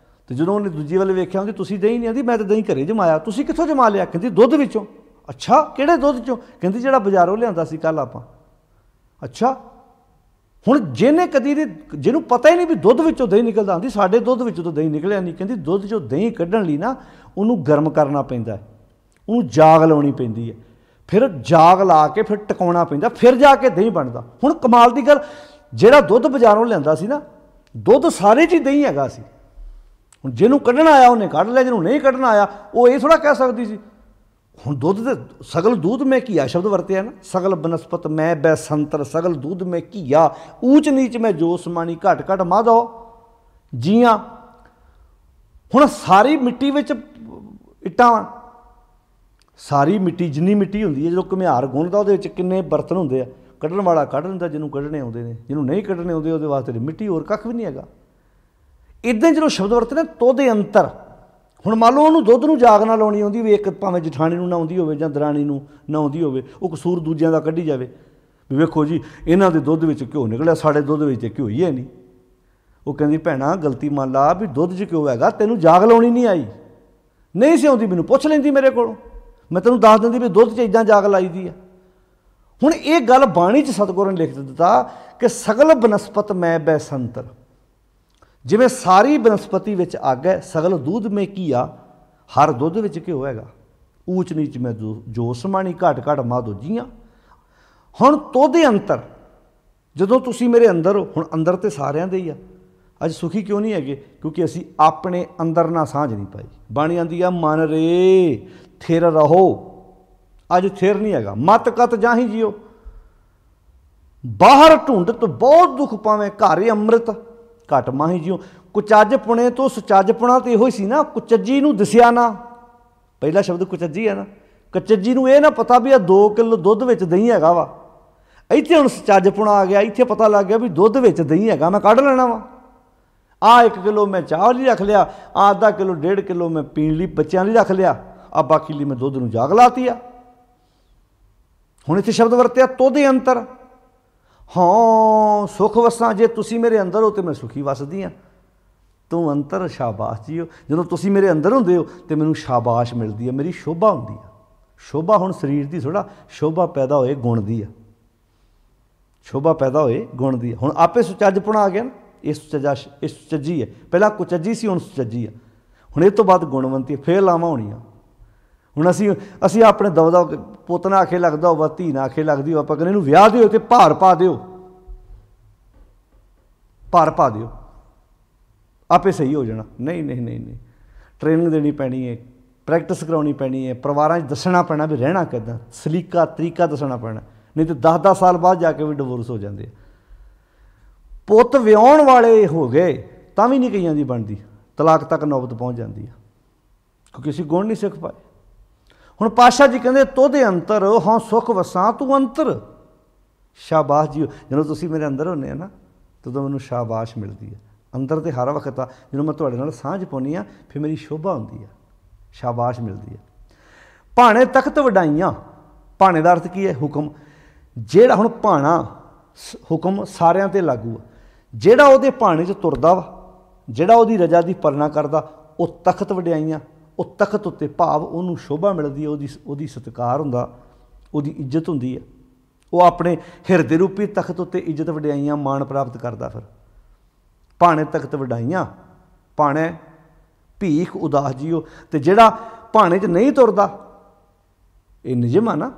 ਤੇ ਜਦੋਂ ਉਹਨੇ ਦੂਜੀ ਵੱਲ ਵੇਖਿਆ ਉਹਦੀ ਤੁਸੀਂ ਦਹੀਂ ਨਹੀਂ ਆਂਦੀ, ਮੈਂ ਤਾਂ ਦਹੀਂ ਘਰੇ ਜਮਾਇਆ। ਤੁਸੀਂ ਕਿੱਥੋਂ ਜਮਾ ਲਿਆ? ਕਹਿੰਦੀ ਦੁੱਧ ਵਿੱਚੋਂ। ਅੱਛਾ ਕਿਹੜੇ ਦੁੱਧ 'ਚੋਂ? ਕਹਿੰਦੀ ਜਿਹੜਾ ਬਾਜ਼ਾਰੋਂ ਲਿਆਂਦਾ ਸੀ ਕੱਲ੍ਹ ਆਪਾਂ। ਅੱਛਾ ਹੁਣ ਜਿਹਨੂੰ ਪਤਾ ਹੀ ਨਹੀਂ ਵੀ ਦੁੱਧ ਵਿੱਚੋਂ ਦਹੀਂ ਨਿਕਲਦਾ, ਆਂਦੀ ਸਾਡੇ ਦੁੱਧ ਵਿੱਚੋਂ ਤਾਂ ਦਹੀਂ ਨਿਕਲਿਆ ਨਹੀਂ। ਕਹਿੰਦੀ ਦੁੱਧ 'ਚੋਂ ਦਹੀਂ ਕੱਢਣ ਲਈ ਨਾ ਉਹਨੂੰ ਗਰਮ ਕਰਨਾ ਪੈਂਦਾ, ਉਹਨੂੰ ਜਾਗ ਲਾਉਣੀ ਪੈਂਦੀ ਹੈ, ਫਿਰ ਜਾਗ ਲਾ ਕੇ ਫਿਰ ਟਿਕਾਉਣਾ ਪੈਂਦਾ, ਫਿਰ ਜਾ ਕੇ ਦਹੀਂ ਬਣਦਾ। ਹੁਣ ਕਮਾਲ ਦੀ ਗੱਲ, ਜਿਹੜਾ ਦੁੱਧ ਬਾਜ਼ਾਰੋਂ ਲਿਆਂਦਾ ਸੀ ਨਾ, ਦੁੱਧ ਸਾਰੇ 'ਚ ਹੀ ਦਹੀਂ ਹੈਗਾ ਸੀ। ਹੁਣ ਜਿਹਨੂੰ ਕੱਢਣਾ ਆਇਆ ਉਹਨੇ ਕੱਢ ਲਿਆ, ਜਿਹਨੂੰ ਨਹੀਂ ਕੱਢਣਾ ਆਇਆ ਉਹ ਇਹ ਥੋੜ੍ਹਾ ਕਹਿ ਸਕਦੀ ਸੀ। ਹੁਣ ਦੁੱਧ ਦੇ ਸਗਲ ਦੂਧ ਮੈਂ ਘੀਆ ਸ਼ਬਦ ਵਰਤਿਆ ਨਾ, ਸਗਲ ਬਨਸਪਤ ਮੈਂ ਬੈਸੰਤਰ, ਸਗਲ ਦੂਧ ਮੈਂ ਘੀਆ, ਊਚ ਨੀਚ ਮੈਂ ਜੋ ਸਮਾਣੀ, ਘਟ ਘਟ ਮਾਧੋ ਜੀਆਂ। ਹੁਣ ਸਾਰੀ ਮਿੱਟੀ ਵਿੱਚ ਇੱਟਾਂ ਵਾ, ਸਾਰੀ ਮਿੱਟੀ ਜਿੰਨੀ ਮਿੱਟੀ ਹੁੰਦੀ ਹੈ, ਜਦੋਂ ਘੁਮਿਆਰ ਗੁੰਨਦਾ ਉਹਦੇ ਵਿੱਚ ਕਿੰਨੇ ਬਰਤਨ ਹੁੰਦੇ ਆ। ਕੱਢਣ ਵਾਲਾ ਕੱਢ ਲੈਂਦਾ, ਜਿਹਨੂੰ ਕੱਢਣੇ ਆਉਂਦੇ ਨੇ, ਜਿਹਨੂੰ ਨਹੀਂ ਕੱਢਣੇ ਆਉਂਦੇ ਉਹਦੇ ਵਾਸਤੇ ਮਿੱਟੀ ਹੋਰ ਕੱਖ ਵੀ ਨਹੀਂ ਹੈਗਾ। ਇੱਦਾਂ ਜਦੋਂ ਸ਼ਬਦ ਵਰਤੇ ਨਾ ਤੋਦੇ ਅੰਤਰ। ਹੁਣ ਮੰਨ ਲਓ ਉਹਨੂੰ ਦੁੱਧ ਨੂੰ ਜਾਗ ਨਾ ਲਾਉਣੀ ਆਉਂਦੀ ਵੀ, ਇੱਕ ਭਾਵੇਂ ਜਠਾਣੀ ਨੂੰ ਨਾ ਆਉਂਦੀ ਹੋਵੇ ਜਾਂ ਦਰਾਣੀ ਨੂੰ ਨਾ ਆਉਂਦੀ ਹੋਵੇ, ਉਹ ਕਸੂਰ ਦੂਜਿਆਂ ਦਾ ਕੱਢੀ ਜਾਵੇ ਵੀ ਵੇਖੋ ਜੀ ਇਹਨਾਂ ਦੇ ਦੁੱਧ ਵਿੱਚ ਘਿਓ ਨਿਕਲਿਆ, ਸਾਡੇ ਦੁੱਧ ਵਿੱਚ ਘਿਓ ਹੀ ਹੈ ਨਹੀਂ। ਉਹ ਕਹਿੰਦੀ ਭੈਣਾ ਗਲਤੀ ਮੰਨ ਲਾ ਵੀ ਦੁੱਧ 'ਚ ਘਿਓ ਹੈਗਾ, ਤੈਨੂੰ ਜਾਗ ਲਾਉਣੀ ਨਹੀਂ ਆਈ, ਨਹੀਂ ਸੀ ਆਉਂਦੀ, ਮੈਨੂੰ ਪੁੱਛ ਲੈਂਦੀ ਮੇਰੇ ਕੋਲੋਂ, ਮੈਂ ਤੈਨੂੰ ਦੱਸ ਦਿੰਦੀ ਵੀ ਦੁੱਧ 'ਚ ਇੱਦਾਂ ਜਾਗ ਲਾਈ ਦੀ ਆ। ਹੁਣ ਇਹ ਗੱਲ ਬਾਣੀ 'ਚ ਸਤਿਗੁਰਾਂ ਨੇ ਲਿਖ ਦਿੱਤਾ ਕਿ ਸਗਲ ਬਨਸਪਤ ਮੈਂ ਬੈਸੰਤਰ। ਜਿਵੇਂ ਸਾਰੀ ਬਨਸਪਤੀ ਵਿੱਚ ਅੱਗ ਹੈ, ਸਗਲ ਦੂਧ ਮੈਂ ਘੀਆ, ਹਰ ਦੁੱਧ ਵਿੱਚ ਘਿਓ ਹੈਗਾ। ਊਚ ਨੀਚ ਮੈਂ ਜੋ ਸਮਾਣੀ, ਘਟ ਘਟ ਮਾਧੋ ਜੀਆਂ। ਹੁਣ ਤੋਦੇ ਅੰਤਰ, ਜਦੋਂ ਤੁਸੀਂ ਮੇਰੇ ਅੰਦਰ ਹੋ, ਹੁਣ ਅੰਦਰ ਤੇ ਸਾਰਿਆਂ ਦੇ ਹੀ ਆ। ਅੱਜ ਸੁਖੀ ਕਿਉਂ ਨਹੀਂ ਹੈਗੇ? ਕਿਉਂਕਿ ਅਸੀਂ ਆਪਣੇ ਅੰਦਰ ਨਾਲ ਸਾਂਝ ਨਹੀਂ ਪਾਈ। ਬਾਣੀ ਆਂਦੀ ਆ ਮਨ ਰੇ ਥਿਰ ਰਹੋ, ਅੱਜ ਥਿਰ ਨਹੀਂ ਹੈਗਾ। ਮਤ ਕਤ ਜਾਹੀ ਜਿਓ, ਬਾਹਰ ਢੂੰਡਤ ਬਹੁਤ ਦੁੱਖ ਪਾਵੇਂ, ਘਰ ਅੰਮ੍ਰਿਤ ਘਟ ਮਾਹੀ ਜਿਉ। ਕੁਚੱਜ ਪੁਣੇ ਤੋਂ ਸੁਚੱਜ ਪੁਣਾ ਤਾਂ ਇਹੋ ਹੀ ਸੀ ਨਾ, ਕੁਚੱਜੀ ਨੂੰ ਦਿਸਿਆ ਨਾ। ਪਹਿਲਾ ਸ਼ਬਦ ਕੁਚੱਜੀ ਹੈ ਨਾ। ਕੁਚੱਜੀ ਨੂੰ ਇਹ ਨਾ ਪਤਾ ਵੀ ਆ 2 ਕਿਲੋ ਦੁੱਧ ਵਿੱਚ ਦਹੀਂ ਹੈਗਾ ਵਾ। ਇੱਥੇ ਹੁਣ ਸੁਚੱਜ ਪੁਣਾ ਆ ਗਿਆ, ਇੱਥੇ ਪਤਾ ਲੱਗ ਗਿਆ ਵੀ ਦੁੱਧ ਵਿੱਚ ਦਹੀਂ ਹੈਗਾ, ਮੈਂ ਕੱਢ ਲੈਣਾ ਵਾ। ਆਹ 1 ਕਿਲੋ ਮੈਂ ਚਾਹ ਲਈ ਰੱਖ ਲਿਆ, ਆਹ ਅੱਧਾ ਕਿਲੋ 1.5 ਕਿਲੋ ਮੈਂ ਪੀਣ ਲਈ ਬੱਚਿਆਂ ਲਈ ਰੱਖ ਲਿਆ, ਆਹ ਬਾਕੀ ਲਈ ਮੈਂ ਦੁੱਧ ਨੂੰ ਜਾਗ ਲਾਤੀ ਆ। ਹੁਣ ਇੱਥੇ ਸ਼ਬਦ ਵਰਤਿਆ ਤੋਦੇ ਅੰਤਰ। ਹਾਂ ਸੁੱਖ ਵਸਾਂ, ਜੇ ਤੁਸੀਂ ਮੇਰੇ ਅੰਦਰ ਹੋ ਤਾਂ ਮੈਂ ਸੁਖੀ ਵਸਦੀ ਹਾਂ। ਤੂੰ ਅੰਤਰ ਸ਼ਾਬਾਸ਼ ਜੀਓ। ਜਦੋਂ ਤੁਸੀਂ ਮੇਰੇ ਅੰਦਰ ਹੁੰਦੇ ਹੋ ਤਾਂ ਮੈਨੂੰ ਸ਼ਾਬਾਸ਼ ਮਿਲਦੀ ਹੈ, ਮੇਰੀ ਸ਼ੋਭਾ ਹੁੰਦੀ ਆ। ਸ਼ੋਭਾ ਹੁਣ ਸਰੀਰ ਦੀ ਥੋੜ੍ਹਾ, ਸ਼ੋਭਾ ਪੈਦਾ ਹੋਏ ਗੁਣ ਦੀ ਆ। ਸ਼ੋਭਾ ਪੈਦਾ ਹੋਏ ਗੁਣ ਦੀ ਆ। ਹੁਣ ਆਪੇ ਸੁਚੱਜਪੁਣਾ ਆ ਗਿਆ ਨਾ, ਇਹ ਸੁਚੱਜੀ ਹੈ। ਪਹਿਲਾਂ ਕੁਚੱਜੀ ਸੀ, ਹੁਣ ਸੁਚੱਜੀ ਆ। ਹੁਣ ਇਹ ਤੋਂ ਬਾਅਦ ਗੁਣਵੰਤੀ, ਫੇਰ ਲਾਵਾਂ ਹੋਣੀਆਂ। ਹੁਣ ਅਸੀਂ ਆਪਣੇ ਦਵਦਾ ਪੁੱਤ ਨਾ ਆਖੇ ਲੱਗਦਾ ਹੋਵੇ, ਧੀ ਨਾ ਆਖੇ ਲੱਗਦੀ ਹੋ, ਆਪਾਂ ਕਹਿੰਦੇ ਇਹਨੂੰ ਵਿਆਹ ਦਿਓ ਤੇ ਭਾਰ ਪਾ ਦਿਓ, ਭਾਰ ਪਾ ਦਿਓ, ਆਪੇ ਸਹੀ ਹੋ ਜਾਣਾ। ਨਹੀਂ ਨਹੀਂ ਨਹੀਂ ਨਹੀਂ, ਟ੍ਰੇਨਿੰਗ ਦੇਣੀ ਪੈਣੀ ਹੈ, ਪ੍ਰੈਕਟਿਸ ਕਰਾਉਣੀ ਪੈਣੀ ਹੈ, ਪਰਿਵਾਰਾਂ 'ਚ ਦੱਸਣਾ ਪੈਣਾ ਵੀ ਰਹਿਣਾ ਕਿੱਦਾਂ, ਸਲੀਕਾ ਤਰੀਕਾ ਦੱਸਣਾ ਪੈਣਾ। ਨਹੀਂ ਤਾਂ 10-10 ਸਾਲ ਬਾਅਦ ਜਾ ਕੇ ਵੀ ਡਿਵੋਰਸ ਹੋ ਜਾਂਦੇ ਆ। ਪੁੱਤ ਵਿਆਹੁਣ ਵਾਲੇ ਹੋ ਗਏ ਤਾਂ ਵੀ ਨਹੀਂ ਕਈਆਂ ਦੀ ਬਣਦੀ, ਤਲਾਕ ਤੱਕ ਨੌਬਤ ਪਹੁੰਚ ਜਾਂਦੀ ਆ, ਕਿਉਂਕਿ ਅਸੀਂ ਗੁਣ ਨਹੀਂ ਸਿੱਖ ਪਾਏ। ਹੁਣ ਪਾਤਸ਼ਾਹ ਜੀ ਕਹਿੰਦੇ ਤੋਦੇ ਅੰਤਰ ਹਾਂ ਸੁੱਖ ਵਸਾਂ ਤੂੰ ਅੰਤਰ। ਸ਼ਾਬਾਸ਼ ਜੀ, ਜਦੋਂ ਤੁਸੀਂ ਮੇਰੇ ਅੰਦਰ ਹੁੰਦੇ ਆ ਨਾ, ਤਦੋਂ ਮੈਨੂੰ ਸ਼ਾਬਾਸ਼ ਮਿਲਦੀ ਹੈ। ਅੰਦਰ ਤੇ ਹਰ ਵਕਤ ਆ, ਜਦੋਂ ਮੈਂ ਤੁਹਾਡੇ ਨਾਲ ਸਾਂਝ ਪਾਉਂਦੀ ਹਾਂ ਫਿਰ ਮੇਰੀ ਸ਼ੋਭਾ ਹੁੰਦੀ ਆ, ਸ਼ਾਬਾਸ਼ ਮਿਲਦੀ ਹੈ। ਭਾਣੇ ਤਖਤ ਵਡਾਈਆਂ, ਭਾਣੇ ਦਾ ਅਰਥ ਕੀ ਹੈ? ਹੁਕਮ। ਜਿਹੜਾ ਹੁਣ ਭਾਣਾ ਹੁਕਮ ਸਾਰਿਆਂ 'ਤੇ ਲਾਗੂ ਆ। ਜਿਹੜਾ ਉਹਦੇ ਭਾਣੇ 'ਚ ਤੁਰਦਾ ਵਾ, ਜਿਹੜਾ ਉਹਦੀ ਰਜਾ ਦੀ ਪਾਲਣਾ ਕਰਦਾ, ਉਹ ਤਖਤ ਵਡਿਆਈਆਂ। ਉਹ ਤਖਤ ਉੱਤੇ ਭਾਵ ਉਹਨੂੰ ਸ਼ੋਭਾ ਮਿਲਦੀ ਹੈ, ਉਹਦੀ ਸਤਿਕਾਰ ਹੁੰਦਾ, ਉਹਦੀ ਇੱਜ਼ਤ ਹੁੰਦੀ ਹੈ। ਉਹ ਆਪਣੇ ਹਿਰਦੇ ਰੂਪੀ ਤਖਤ ਉੱਤੇ ਇੱਜ਼ਤ ਵਡਿਆਈਆਂ ਮਾਣ ਪ੍ਰਾਪਤ ਕਰਦਾ। ਫਿਰ ਭਾਣੇ ਤਖਤ ਵਡਾਈਆਂ, ਭਾਣੇ ਭੀਖ ਉਦਾਸ ਜੀਓ। ਅਤੇ ਜਿਹੜਾ ਭਾਣੇ 'ਚ ਨਹੀਂ ਤੁਰਦਾ, ਇਹ ਨਿਯਮ ਆ ਨਾ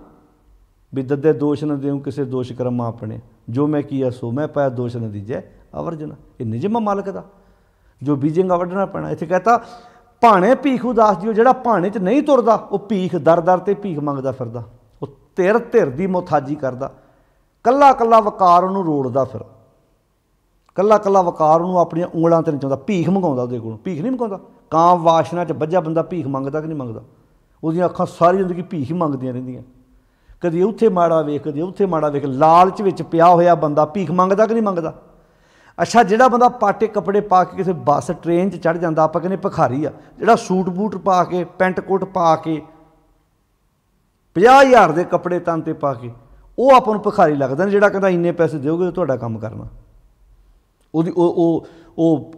ਵੀ ਦੱਦੇ ਦੋਸ਼ ਨਾ ਦਿਓ ਕਿਸੇ ਦੋਸ਼ ਕਰਮਾ ਆਪਣੇ, ਜੋ ਮੈਂ ਕੀਆ ਸੋ ਮੈਂ ਪਾਇਆ ਦੋਸ਼ ਨਾ ਦੀਜੈ ਅਵਰਜਨ। ਇਹ ਨਿਯਮ ਆ ਮਾਲਕ ਦਾ। जो बीजेगा वढ़ना पैना। इत्थे कहता भाणे भीख उदास जियो, जिहड़ा भाणे च नहीं तुरदा वो भीख दर दर ते भीख मंगदा फिरदा, वो धिर धिर दी मोथाजी करदा, कल्ला कल्ला वकार उहनूं रोड़दा, फिर कल्ला कल्ला वकार उहनूं अपणियां उंगलां ते नचाउंदा, भीख मंगाउंदा उहदे कोलों। भीख नहीं मंगाउंदा, काम वाशना च बज्झा बंदा भीख मंगदा कि नहीं मंगदा? उहदियां अखां सारी जिंदगी भीख ही मंगदियां रहिंदियां, कदी उत्थे माड़ा वेख कदी उत्थे माड़ा वेख, लालच विच पिया होया बंदा भीख मंगदा कि नहीं मंगदा? अच्छा जिहड़ा बंदा पाटे कपड़े पा के किसी बस ट्रेन च चढ़ जाता, आपां कहने भिखारी आ, जिहड़ा सूट बूट पा के पैंट कोट पा के 50,000 के कपड़े तन ते पा के, वो आपां नूं भिखारी लगदा नहीं। जिहड़ा कहंदा इन्ने पैसे दिओगे तो तुहाडा काम करना, ਉਹਦੀ ਉਹ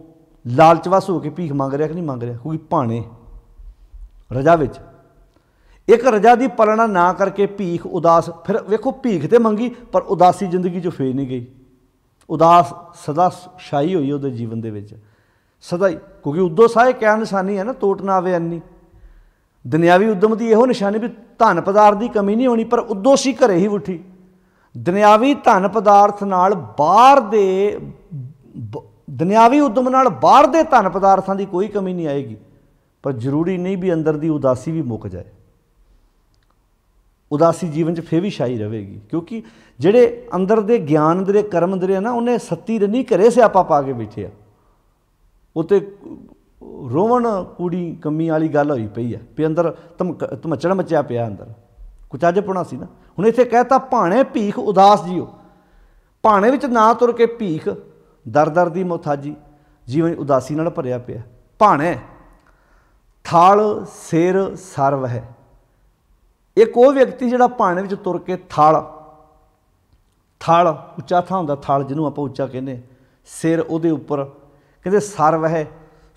ਲਾਲਚਵਸ ਹੋ ਕੇ ਭੀਖ ਮੰਗ ਰਿਹਾ ਕਿ ਨਹੀਂ ਮੰਗ ਰਿਹਾ? ਕਿਉਂਕਿ ਭਾਣੇ ਰਜਾ ਵਿੱਚ ਇੱਕ ਰਜਾ ਦੀ ਪਾਲਣਾ ਨਾ ਕਰਕੇ ਭੀਖ ਉਦਾਸ, ਫਿਰ ਵੇਖੋ ਭੀਖ ਤੇ ਮੰਗੀ ਪਰ ਉਦਾਸੀ ਜ਼ਿੰਦਗੀ 'ਚੋਂ ਫੇਰ ਨਹੀਂ ਗਈ। ਉਦਾਸ ਸਦਾ ਛਾਈ ਹੋਈ ਉਹਦੇ ਜੀਵਨ ਦੇ ਵਿੱਚ ਸਦਾ ਹੀ, ਕਿਉਂਕਿ ਉਦੋਂ ਸਾਏ ਕਿਆ ਨਿਸ਼ਾਨੀ ਹੈ ਨਾ, ਤੋਟ ਨਾ ਆਵੇ ਅੰਨੀ। ਦੁਨਿਆਵੀ ਉਦਮ ਦੀ ਇਹੋ ਨਿਸ਼ਾਨੀ ਵੀ ਧਨ ਪਦਾਰਥ ਦੀ ਕਮੀ ਨਹੀਂ ਹੋਣੀ, ਪਰ ਉਦੋਂ ਸੀ ਘਰੇ ਹੀ ਉੱਠੀ। ਦੁਨਿਆਵੀ ਧਨ ਪਦਾਰਥ ਨਾਲ ਬਾਹਰ ਦੇ ਦੁਨਿਆਵੀ ਉਦਮ ਨਾਲ ਬਾਹਰ ਦੇ ਧਨ ਪਦਾਰਥਾਂ ਦੀ ਕੋਈ ਕਮੀ ਨਹੀਂ ਆਏਗੀ, ਪਰ ਜ਼ਰੂਰੀ ਨਹੀਂ ਵੀ ਅੰਦਰ ਦੀ ਉਦਾਸੀ ਵੀ ਮੁੱਕ ਜਾਏ। ਉਦਾਸੀ ਜੀਵਨ 'ਚ ਫਿਰ ਵੀ ਛਾਈ ਰਹੇਗੀ, ਕਿਉਂਕਿ ਜਿਹੜੇ ਅੰਦਰ ਦੇ ਗਿਆਨ ਅੰਦਰੇ ਕਰਮ ਅੰਦਰੇ ਨਾ, ਉਹਨੇ ਸੱਤੀ ਰਨੀ ਘਰੇ ਸਿਆਪਾ ਪਾ ਕੇ ਬੈਠੇ ਆ। ਉੱਤੇ ਰੋਵਣ ਕੂੜੀ ਕੰਮੀ ਵਾਲੀ ਗੱਲ ਹੋਈ ਪਈ ਆ ਵੀ ਅੰਦਰ ਧਮਚੜ ਮਚਿਆ ਪਿਆ, ਅੰਦਰ ਕੁਚੱਜਪੁਣਾ ਸੀ ਨਾ। ਹੁਣ ਇੱਥੇ ਕਹਿਤਾ ਭਾਣੇ ਭੀਖ ਉਦਾਸ ਜੀਓ, ਭਾਣੇ ਵਿੱਚ ਨਾ ਤੁਰ ਕੇ ਭੀਖ ਦਰ ਦਰ ਦੀ ਮੁਹਤਾਜੀ, ਜੀਵਨ ਉਦਾਸੀ ਨਾਲ ਭਰਿਆ ਪਿਆ। ਭਾਣੇ ਥਾਲ ਸਿਰ ਸਰਵ ਹੈ, ਇੱਕ ਉਹ ਵਿਅਕਤੀ ਜਿਹੜਾ ਭਾਣੇ ਵਿੱਚ ਤੁਰ ਕੇ ਥਾਲ ਉੱਚਾ ਥਾਂ ਹੁੰਦਾ, ਥਾਲ ਜਿਹਨੂੰ ਆਪਾਂ ਉੱਚਾ ਕਹਿੰਦੇ, ਸਿਰ ਉਹਦੇ ਉੱਪਰ ਕਹਿੰਦੇ ਸਰਵ ਹੈ,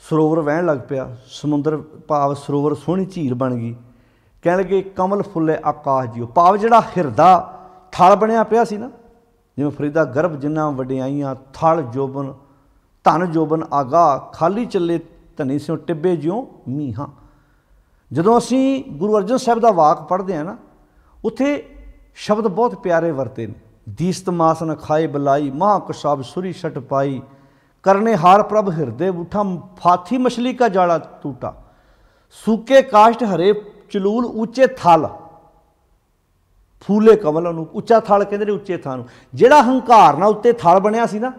ਸਰੋਵਰ ਵਹਿਣ ਲੱਗ ਪਿਆ, ਸਮੁੰਦਰ ਭਾਵ ਸਰੋਵਰ ਸੋਹਣੀ ਝੀਲ ਬਣ ਗਈ। ਕਹਿਣ ਲੱਗੇ ਕਮਲ ਫੁੱਲੇ ਆਕਾਸ਼ ਜੀਓ, ਭਾਵ ਜਿਹੜਾ ਹਿਰਦਾ ਥਲ ਬਣਿਆ ਪਿਆ ਸੀ ਨਾ, ਜਿਵੇਂ ਫਰੀਦਾ ਗਰਭ ਜਿੰਨਾ ਵਡਿਆਈਆਂ, ਥਲ ਜੋਬਨ ਧਨ ਜੋਬਨ ਆਗਾਹ, ਖਾਲੀ ਚੱਲੇ ਧਨੀ ਸਿਓ ਟਿੱਬੇ ਜਿਉਂ ਮੀਂਹਾਂ। ਜਦੋਂ ਅਸੀਂ ਗੁਰੂ ਅਰਜਨ ਸਾਹਿਬ ਦਾ ਵਾਕ ਪੜ੍ਹਦੇ ਹਾਂ ਨਾ, ਉੱਥੇ ਸ਼ਬਦ ਬਹੁਤ ਪਿਆਰੇ ਵਰਤੇ ਨੇ। ਦੀਸਤ ਮਾਸ ਨ ਖਾਏ ਬਲਾਈ, ਮਹਾਂ ਕਸ਼ਾਬ ਸੁਰੀ ਛਟ ਪਾਈ, ਕਰਨੇ ਹਾਰ ਪ੍ਰਭ ਹਿਰਦੇ ਬੂਠਾ, ਫਾਥੀ ਮਛਲੀ ਕਾ ਜਾਲਾ ਟੂਟਾ, ਸੂਕੇ ਕਾਸ਼ਟ ਹਰੇ ਚਲੂਲ ਉੱਚੇ ਥਲ, ਫੂਲੇ ਕਮਲ ਨੂੰ ਉੱਚਾ ਥਲ ਕਹਿੰਦੇ ਨੇ, ਉੱਚੇ ਥਾਂ ਨੂੰ। ਜਿਹੜਾ ਹੰਕਾਰ ਨਾਲ ਉੱਤੇ ਥਲ ਬਣਿਆ ਸੀ ਨਾ,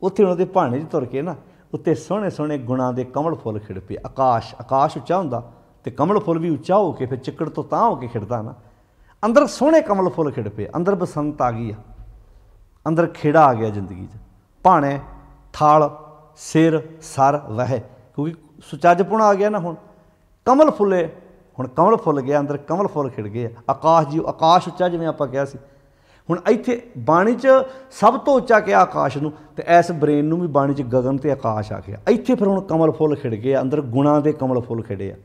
ਉੱਥੇ ਉਹਨਾਂ ਦੇ ਭਾਣੇ 'ਚ ਤੁਰ ਕੇ ਨਾ, ਉੱਤੇ ਸੋਹਣੇ ਸੋਹਣੇ ਗੁਣਾਂ ਦੇ ਕਮਲ ਫੁੱਲ ਖਿੜ ਪਏ। ਆਕਾਸ਼ ਉੱਚਾ ਹੁੰਦਾ ਅਤੇ ਕਮਲ ਫੁੱਲ ਵੀ ਉੱਚਾ ਹੋ ਕੇ ਫਿਰ ਚਿੱਕੜ ਤੋਂ ਤਾਂ ਹੋ ਕੇ ਖਿੜਦਾ ਨਾ, ਅੰਦਰ ਸੋਹਣੇ ਕਮਲ ਫੁੱਲ ਖਿੜ ਪਏ, ਅੰਦਰ ਬਸੰਤ ਆ ਗਈ ਆ, ਅੰਦਰ ਖੇੜਾ ਆ ਗਿਆ ਜ਼ਿੰਦਗੀ 'ਚ। ਭਾਣੇ ਥਾਲ ਸਿਰ ਸਰ ਵਹਿ, ਕਿਉਂਕਿ ਸੁਚੱਜਪੁਣਾ ਆ ਗਿਆ ਨਾ। ਹੁਣ ਕਮਲ ਫੁੱਲੇ, ਹੁਣ ਕਮਲ ਫੁੱਲ ਗਿਆ, ਅੰਦਰ ਕਮਲ ਫੁੱਲ ਖਿੜ ਗਏ। ਆਕਾਸ਼ ਜੀ, ਆਕਾਸ਼ ਉੱਚਾ ਜਿਵੇਂ ਆਪਾਂ ਕਿਹਾ ਸੀ। ਹੁਣ ਇੱਥੇ ਬਾਣੀ 'ਚ ਸਭ ਤੋਂ ਉੱਚਾ ਕਿਹਾ ਆਕਾਸ਼ ਨੂੰ, ਅਤੇ ਇਸ ਬ੍ਰੇਨ ਨੂੰ ਵੀ ਬਾਣੀ 'ਚ ਗਗਨ ਅਤੇ ਆਕਾਸ਼ ਆ ਗਿਆ। ਇੱਥੇ ਫਿਰ ਹੁਣ ਕਮਲ ਫੁੱਲ ਖਿੜ ਗਏ ਆ, ਅੰਦਰ ਗੁਣਾਂ ਦੇ ਕਮਲ ਫੁੱਲ ਖਿੜੇ ਆ।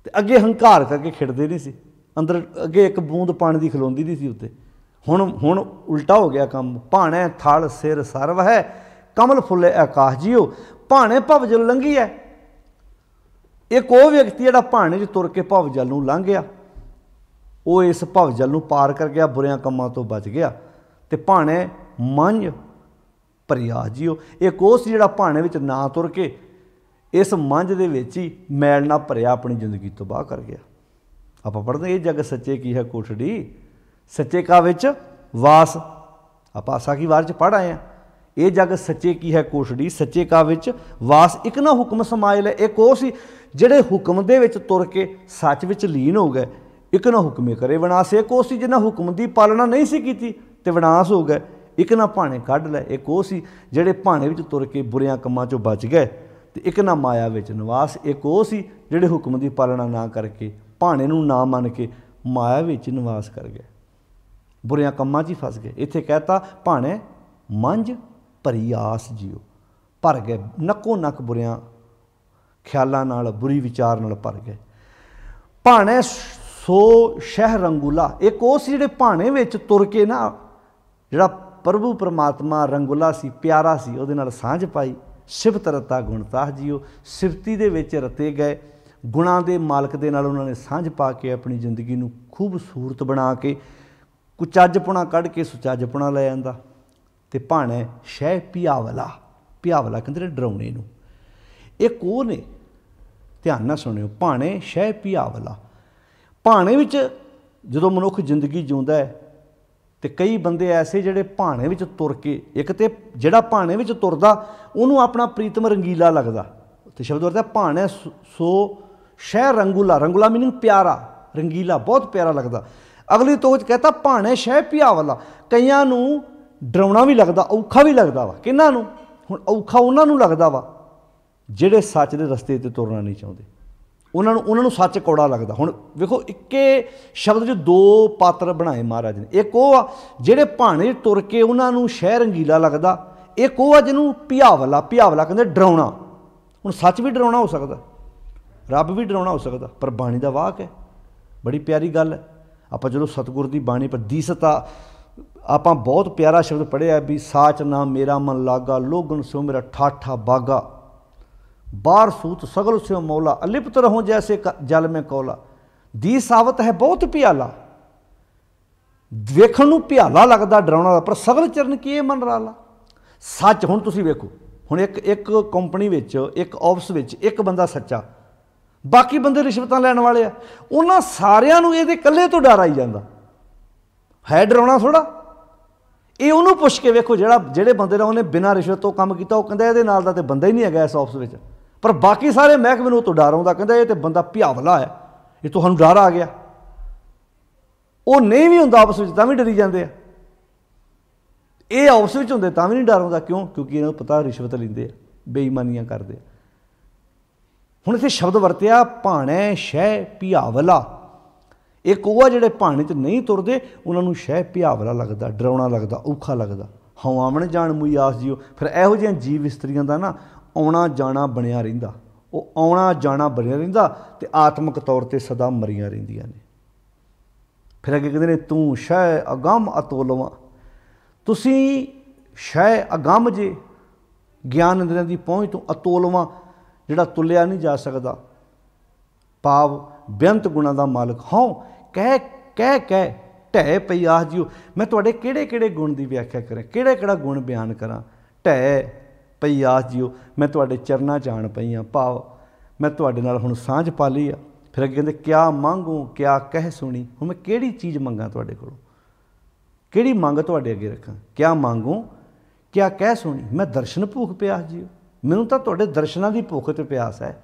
ਅਤੇ ਅੱਗੇ ਹੰਕਾਰ ਕਰਕੇ ਖਿੜਦੇ ਨਹੀਂ ਸੀ, ਅੰਦਰ ਅੱਗੇ ਇੱਕ ਬੂੰਦ ਪਾਣੀ ਦੀ ਖਲੋਂਦੀ ਨਹੀਂ ਸੀ ਉੱਤੇ। ਹੁਣ ਉਲਟਾ ਹੋ ਗਿਆ ਕੰਮ। ਭਾਣੇ ਥਲ ਸਿਰ ਸਰਵ ਹੈ, ਕਮਲ ਫੁੱਲੇ ਆਕਾਸ਼ ਜੀਓ, ਭਾਣੇ ਭਵ ਜਲ ਲੰਘੀ ਹੈ। ਇੱਕ ਉਹ ਵਿਅਕਤੀ ਜਿਹੜਾ ਭਾਣੇ 'ਚ ਤੁਰ ਕੇ ਭਵ ਜਲ ਨੂੰ ਲੰਘ ਗਿਆ, ਉਹ ਇਸ ਭਵ ਜਲ ਨੂੰ ਪਾਰ ਕਰ ਗਿਆ, ਬੁਰਿਆਂ ਕੰਮਾਂ ਤੋਂ ਬਚ ਗਿਆ। ਅਤੇ ਭਾਣੇ ਮੰਝ ਭਰਿਆ ਜੀਓ, ਇੱਕ ਉਹ ਸੀ ਜਿਹੜਾ ਭਾਣੇ ਵਿੱਚ ਨਾ ਤੁਰ ਕੇ ਇਸ ਮੰਝ ਦੇ ਵਿੱਚ ਹੀ ਮੈਲ ਨਾਲ ਭਰਿਆ ਆਪਣੀ ਜ਼ਿੰਦਗੀ ਤੋਂ ਬਾਹਰ ਕਰ ਗਿਆ। ਆਪਾਂ ਪੜ੍ਹਦੇ ਇਹ ਜਗ ਸੱਚੇ ਕੀ ਹੈ ਕੋਠੜੀ, ਸੱਚੇ ਕਾ ਵਿੱਚ ਵਾਸ। ਆਪਾਂ ਆਸਾ ਕੀ ਵਾਰ 'ਚ ਪੜ੍ਹ ਆਏ ਹਾਂ, ਇਹ ਜਗ ਸੱਚੇ ਕੀ ਹੈ ਕੋਠੜੀ, ਸੱਚੇ ਕਾ ਵਿੱਚ ਵਾਸ। ਇੱਕ ਨਾ ਹੁਕਮ ਸਮਾਇਲ ਹੈ, ਇੱਕ ਉਹ ਸੀ ਜਿਹੜੇ ਹੁਕਮ ਦੇ ਵਿੱਚ ਤੁਰ ਕੇ ਸੱਚ ਵਿੱਚ ਲੀਨ ਹੋ ਗਏ। ਇੱਕ ਨਾ ਹੁਕਮੇ ਕਰੇ ਵਿਨਾਸ਼, ਇੱਕ ਉਹ ਸੀ ਜਿਹਨਾਂ ਹੁਕਮ ਦੀ ਪਾਲਣਾ ਨਹੀਂ ਸੀ ਕੀਤੀ ਅਤੇ ਵਿਨਾਸ਼ ਹੋ ਗਏ। ਇੱਕ ਨਾ ਭਾਣੇ ਕੱਢ ਲੈ, ਇੱਕ ਉਹ ਸੀ ਜਿਹੜੇ ਭਾਣੇ ਵਿੱਚ ਤੁਰ ਕੇ ਬੁਰਿਆਂ ਕੰਮਾਂ 'ਚੋਂ ਬਚ ਗਏ। ਅਤੇ ਇੱਕ ਨਾ ਮਾਇਆ ਵਿੱਚ ਨਿਵਾਸ, ਇੱਕ ਉਹ ਸੀ ਜਿਹੜੇ ਹੁਕਮ ਦੀ ਪਾਲਣਾ ਨਾ ਕਰਕੇ, ਭਾਣੇ ਨੂੰ ਨਾ ਮੰਨ ਕੇ ਮਾਇਆ ਵਿੱਚ ਨਿਵਾਸ ਕਰ ਗਏ, ਬੁਰਿਆਂ ਕੰਮਾਂ 'ਚ ਹੀ ਫਸ ਗਏ। ਇੱਥੇ ਕਹਿਤਾ ਭਾਣੇ ਮੰਝ ਭਰੀ ਆਸ ਜੀਓ, ਭਰ ਗਏ ਨੱਕੋ ਨੱਕ ਬੁਰਿਆਂ ਖਿਆਲਾਂ ਨਾਲ, ਬੁਰੀ ਵਿਚਾਰ ਨਾਲ ਭਰ ਗਏ। ਭਾਣੇ ਸੋ ਸ਼ਹਿ ਰੰਗੂਲਾ, ਇੱਕ ਉਹ ਸੀ ਜਿਹੜੇ ਭਾਣੇ ਵਿੱਚ ਤੁਰ ਕੇ ਨਾ, ਜਿਹੜਾ ਪ੍ਰਭੂ ਪਰਮਾਤਮਾ ਰੰਗੂਲਾ ਸੀ, ਪਿਆਰਾ ਸੀ, ਉਹਦੇ ਨਾਲ ਸਾਂਝ ਪਾਈ। ਸਿਫਤ ਰਤਾ ਗੁਣਤਾਹ ਜੀਓ, ਸਿਫਤੀ ਦੇ ਵਿੱਚ ਰਤੇ ਗਏ, ਗੁਣਾਂ ਦੇ ਮਾਲਕ ਦੇ ਨਾਲ ਉਹਨਾਂ ਨੇ ਸਾਂਝ ਪਾ ਕੇ ਆਪਣੀ ਜ਼ਿੰਦਗੀ ਨੂੰ ਖੂਬਸੂਰਤ ਬਣਾ ਕੇ ਕੁਚੱਜਪੁਣਾ ਕੱਢ ਕੇ ਸੁਚੱਜਪੁਣਾ ਲੈ ਜਾਂਦਾ। ਅਤੇ ਭਾਣੇ ਸ਼ਹਿ ਪਿਆਵਲਾ, ਪਿਆਵਲਾ ਕਹਿੰਦੇ ਨੇ ਡਰਾਉਣੇ ਨੂੰ, एक वो ने, ध्यान नाल सुनियो, भाणे शह पियावला। भाणे विच जदों मनुख जिंदगी जिउंदा है तो कई बंदे ऐसे जिहड़े भाणे विच तुर के, एक तो जिहड़ा भाणे विच तुरदा उहनूं अपना प्रीतम रंगीला लगदा, तो शब्द अर्थ है भाणे सो शह रंगूला, रंगूला मीनिंग प्यारा, रंगीला बहुत प्यारा लगदा। अगली तो कहता भाणे शह पियावला। कईयां नूं डराउणा भी लगदा, औखा भी लगदा वा। किन्हां नूं? हुण औखा उन्हां नूं लगदा वा जिहड़े सच दे रस्ते ते तुरना नहीं चाहुंदे, उन्होंने सच कौड़ा लगता। हुण वेखो इक्के शब्द च दो पात्र बनाए महाराज ने। एक वो आ जिहड़े भाणे तुर के उन्होंने शह रंगीला लगता, एक वो आ जिन्हों पियावला, पियावला कहते डराउणा। हुण सच भी डराउणा हो सकता, रब भी डराउणा हो सकता, पर बाणी दा वाक है, बड़ी प्यारी गल है। आपां जदों सतगुर दी बाणी पर दीसता आपां बहुत प्यारा शब्द पढ़िया भी, साच ना मेरा मन लागा, लोगन सो मेरा ठाठा बागा, बार सूत सगल से मौला, अलिप्त रहो जैसे जल में कौला। दी सावत है बहुत प्याला, वेखण नूं प्याला लगदा, डराउणा, पर सगल चरण किए मन राला। सच हुण तुसीं वेखो, हुण एक कंपनी विच, एक ऑफिस विच एक बंदा सच्चा, बाकी बंदे रिश्वतां लैण वाले आ, उन्हां सारिआं नूं इहदे कल्ले तो डर आई जांदा है। डराउणा थोड़ा ये उन्होंने पुछ के वेखो, जिहड़े बंदे ने उन्हें बिना रिश्वत तो काम किया, वो कहता इहदे नाल दा ते बंदा ही नहीं है इस ऑफिस में, पर बाकी सारे महकमे नूं तो डर आउंदा, कहंदा ये तो बंदा भ्यावला है, ये तुहानूं डर आ गया। वो नहीं भी हुंदा आपस में तां भी डरी जांदे आ, ये आपस में हुंदे तां भी नहीं डर आउंदा। क्यों? क्योंकि इन्हां नूं पता रिश्वत लैंदे आ, बेईमानियां करदे आ। हुण इत्थे शब्द वरतिया भाणे शह भ्यावला। एक वो जिहड़े भाणे च नहीं तुरदे, उन्होंने शह भ्यावला लगदा, डराउणा लगदा, औखा लगदा। हवावण जाण मुई आस जियो। फिर इहो जिहियां जीव इस्त्रियां दा ना आउणा जाणा बणिया रहिंदा, वो आउणा जाणा बणिया रहिंदा ते आत्मक तौर ते सदा मरीआं रहिंदियां ने। फिर अगे कहंदे ने तूं शह अगम अतोलवां, तुसीं शह अगम जे, ज्ञान इंद्रियां दी पहुँच तो अतोलवां, जिहड़ा तुलिया नहीं जा सकदा, भाव बेअंत गुणां दा मालक। हाँ कह कह कह ढह पई आस जियो, मैं तुहाडे किहड़े किहड़े गुण की व्याख्या करें, किहड़ा किहड़ा गुण बयान करा। ढह पई आस जियो, मैं तुहाडे चरनां च आण पई हाँ, भाव मैं तुहाडे नाल हुण सांझ पा लई आ। फिर अगे कहंदे क्या मांगो क्या कह सुनी, हुण मैं किहड़ी चीज़ मंगां तुहाडे कोलों, किहड़ी मंग तुहाडे अगे रखां। क्या मांगो क्या कह सुनी, मैं दर्शन भूख प्यास जियो, मैनूं तां तुहाडे दर्शनां दी भुख ते प्यास है,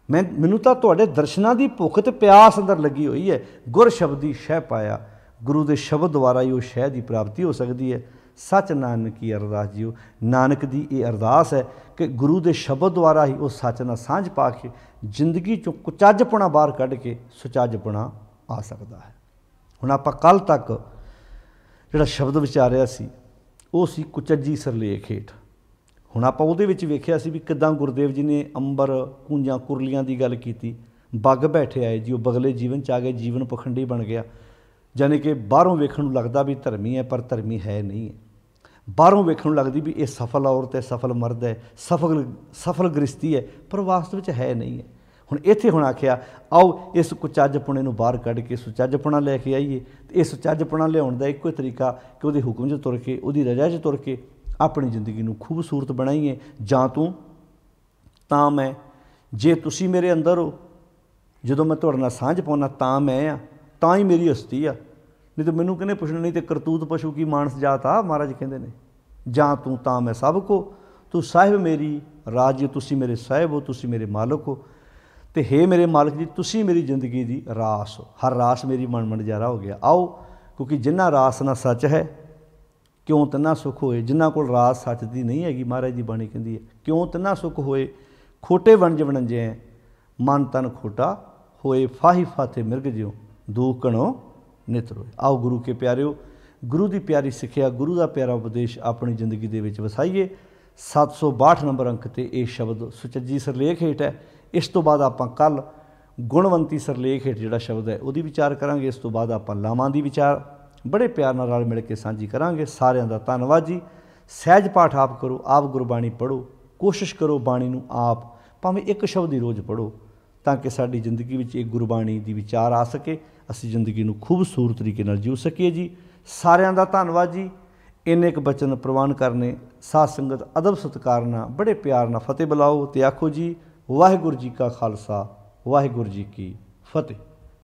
मैनूं तां तुहाडे दर्शनां दी भुख ते प्यास अंदर लगी हुई है। गुर शब्दी शह पाया, गुरु के शब्द द्वारा ही वो शह की प्राप्ति हो सकती है। सच नानक की अरदास जियो, नानक की ये अरदास है कि गुरु के शब्द द्वारा ही वो सच नाल सांझ पा के जिंदगी चों कुचज्जपणा बाहर कढ़ के सुचज्जपणा आ सकता है। हुण आपां कल तक जिहड़ा शब्द विचारिया सी वो सी कुचज्जी सरलेख हेठ। हुण आपां उहदे विच वेखिया सी भी किदां गुरुदेव जी ने अंबर कूंजां कुरलियां की गल कीती, बग बैठे आए जी, वो बगले जीवन च आ गए, जीवन पखंडी बन गया। जाने कि बाहरों वेखण नूं लगदा भी धर्मी है पर धर्मी है नहीं है। बाहरों वेखण नूं लगदी भी ये सफल औरत है, सफल मर्द है, सफल गृहस्थी है, पर वास्तव में है नहीं है। हुण इत्थे हुण आखिया आओ इस कुचज्जपणे नूं बाहर कढ के सुचज्जपणा लैके आईए। तो इस सुचज्जपणा लियाउण दा इक्को तरीका कि उहदे हुक्म च तुर के, उहदी रजा च तुर के अपनी जिंदगी नूं खूबसूरत बनाईए। जां तूं तां मैं, जे तुसीं मेरे अंदर हो, जदों मैं तुहाडे नाल सांझ पाउणा तां मैं आ, तां ही मेरी हस्ती आ, नहीं तो मैनूं किहने पुछना, नहीं तो करतूत पशु की मानस जात आ, महाराज कहंदे ने। जां तूं तां मैं सब को, तू साहिब मेरी राज, तुसीं मेरे साहिब हो, तुसीं मेरे मालक हो। तो हे मेरे मालक जी, तुसीं मेरी जिंदगी की रास हो, हर रास मेरी मन मनजारा हो गया। आओ क्योंकि जिन्ना रास ना सच है क्यों तिन्ना सुख होए, जिन्हां कोल रास सच दी नहीं हैगी, महाराज की बाणी कहंदी है क्यों तिन्ना सुख होए। खोटे वणज वणंजे हैं मन तन खोटा होए, फाही फाते मिर्ग ज्यों दूख कणो नित रोए। आओ गुरु के प्यारिओ, गुरु की प्यारी सिक्ख्या, गुरु का प्यारा उपदेश अपनी जिंदगी दे विच वसाइए। 762 नंबर अंक ते ये शब्द सुचज्जी सरलेख हेठ है। इस तो बाद आपां कल गुणवंती सरलेख हेठ जिहड़ा शब्द है उहदी विचार करांगे। इस तो बाद आपां लावां दी विचार बड़े प्यार नाल रल मिल के सांझी करांगे। सारिआं दा धन्नवाद जी। सहज पाठ आप करो, आप गुरबाणी पढ़ो, कोशिश करो बाणी नूं आप भावें एक शब्द ही रोज़ पढ़ो, ताकि साडी जिंदगी विच एक गुरबाणी दी विचार आ सके, असीं जिंदगी नूं खूबसूरत तरीके नाल जीव सकीए जी। सारिआं दा धन्नवाद जी। ਇੰਨੇ ਕੁ ਬਚਨ ਪ੍ਰਵਾਨ ਕਰਨੇ। ਸਾਧ ਸੰਗਤ ਅਦਬ ਸਤਿਕਾਰ ਨਾਲ ਬੜੇ ਪਿਆਰ ਨਾਲ ਫਤਿਹ ਬੁਲਾਓ ਤੇ ਆਖੋ ਜੀ ਵਾਹਿਗੁਰੂ ਜੀ ਕਾ ਖਾਲਸਾ ਵਾਹਿਗੁਰੂ ਜੀ ਕੀ ਫਤਿਹ।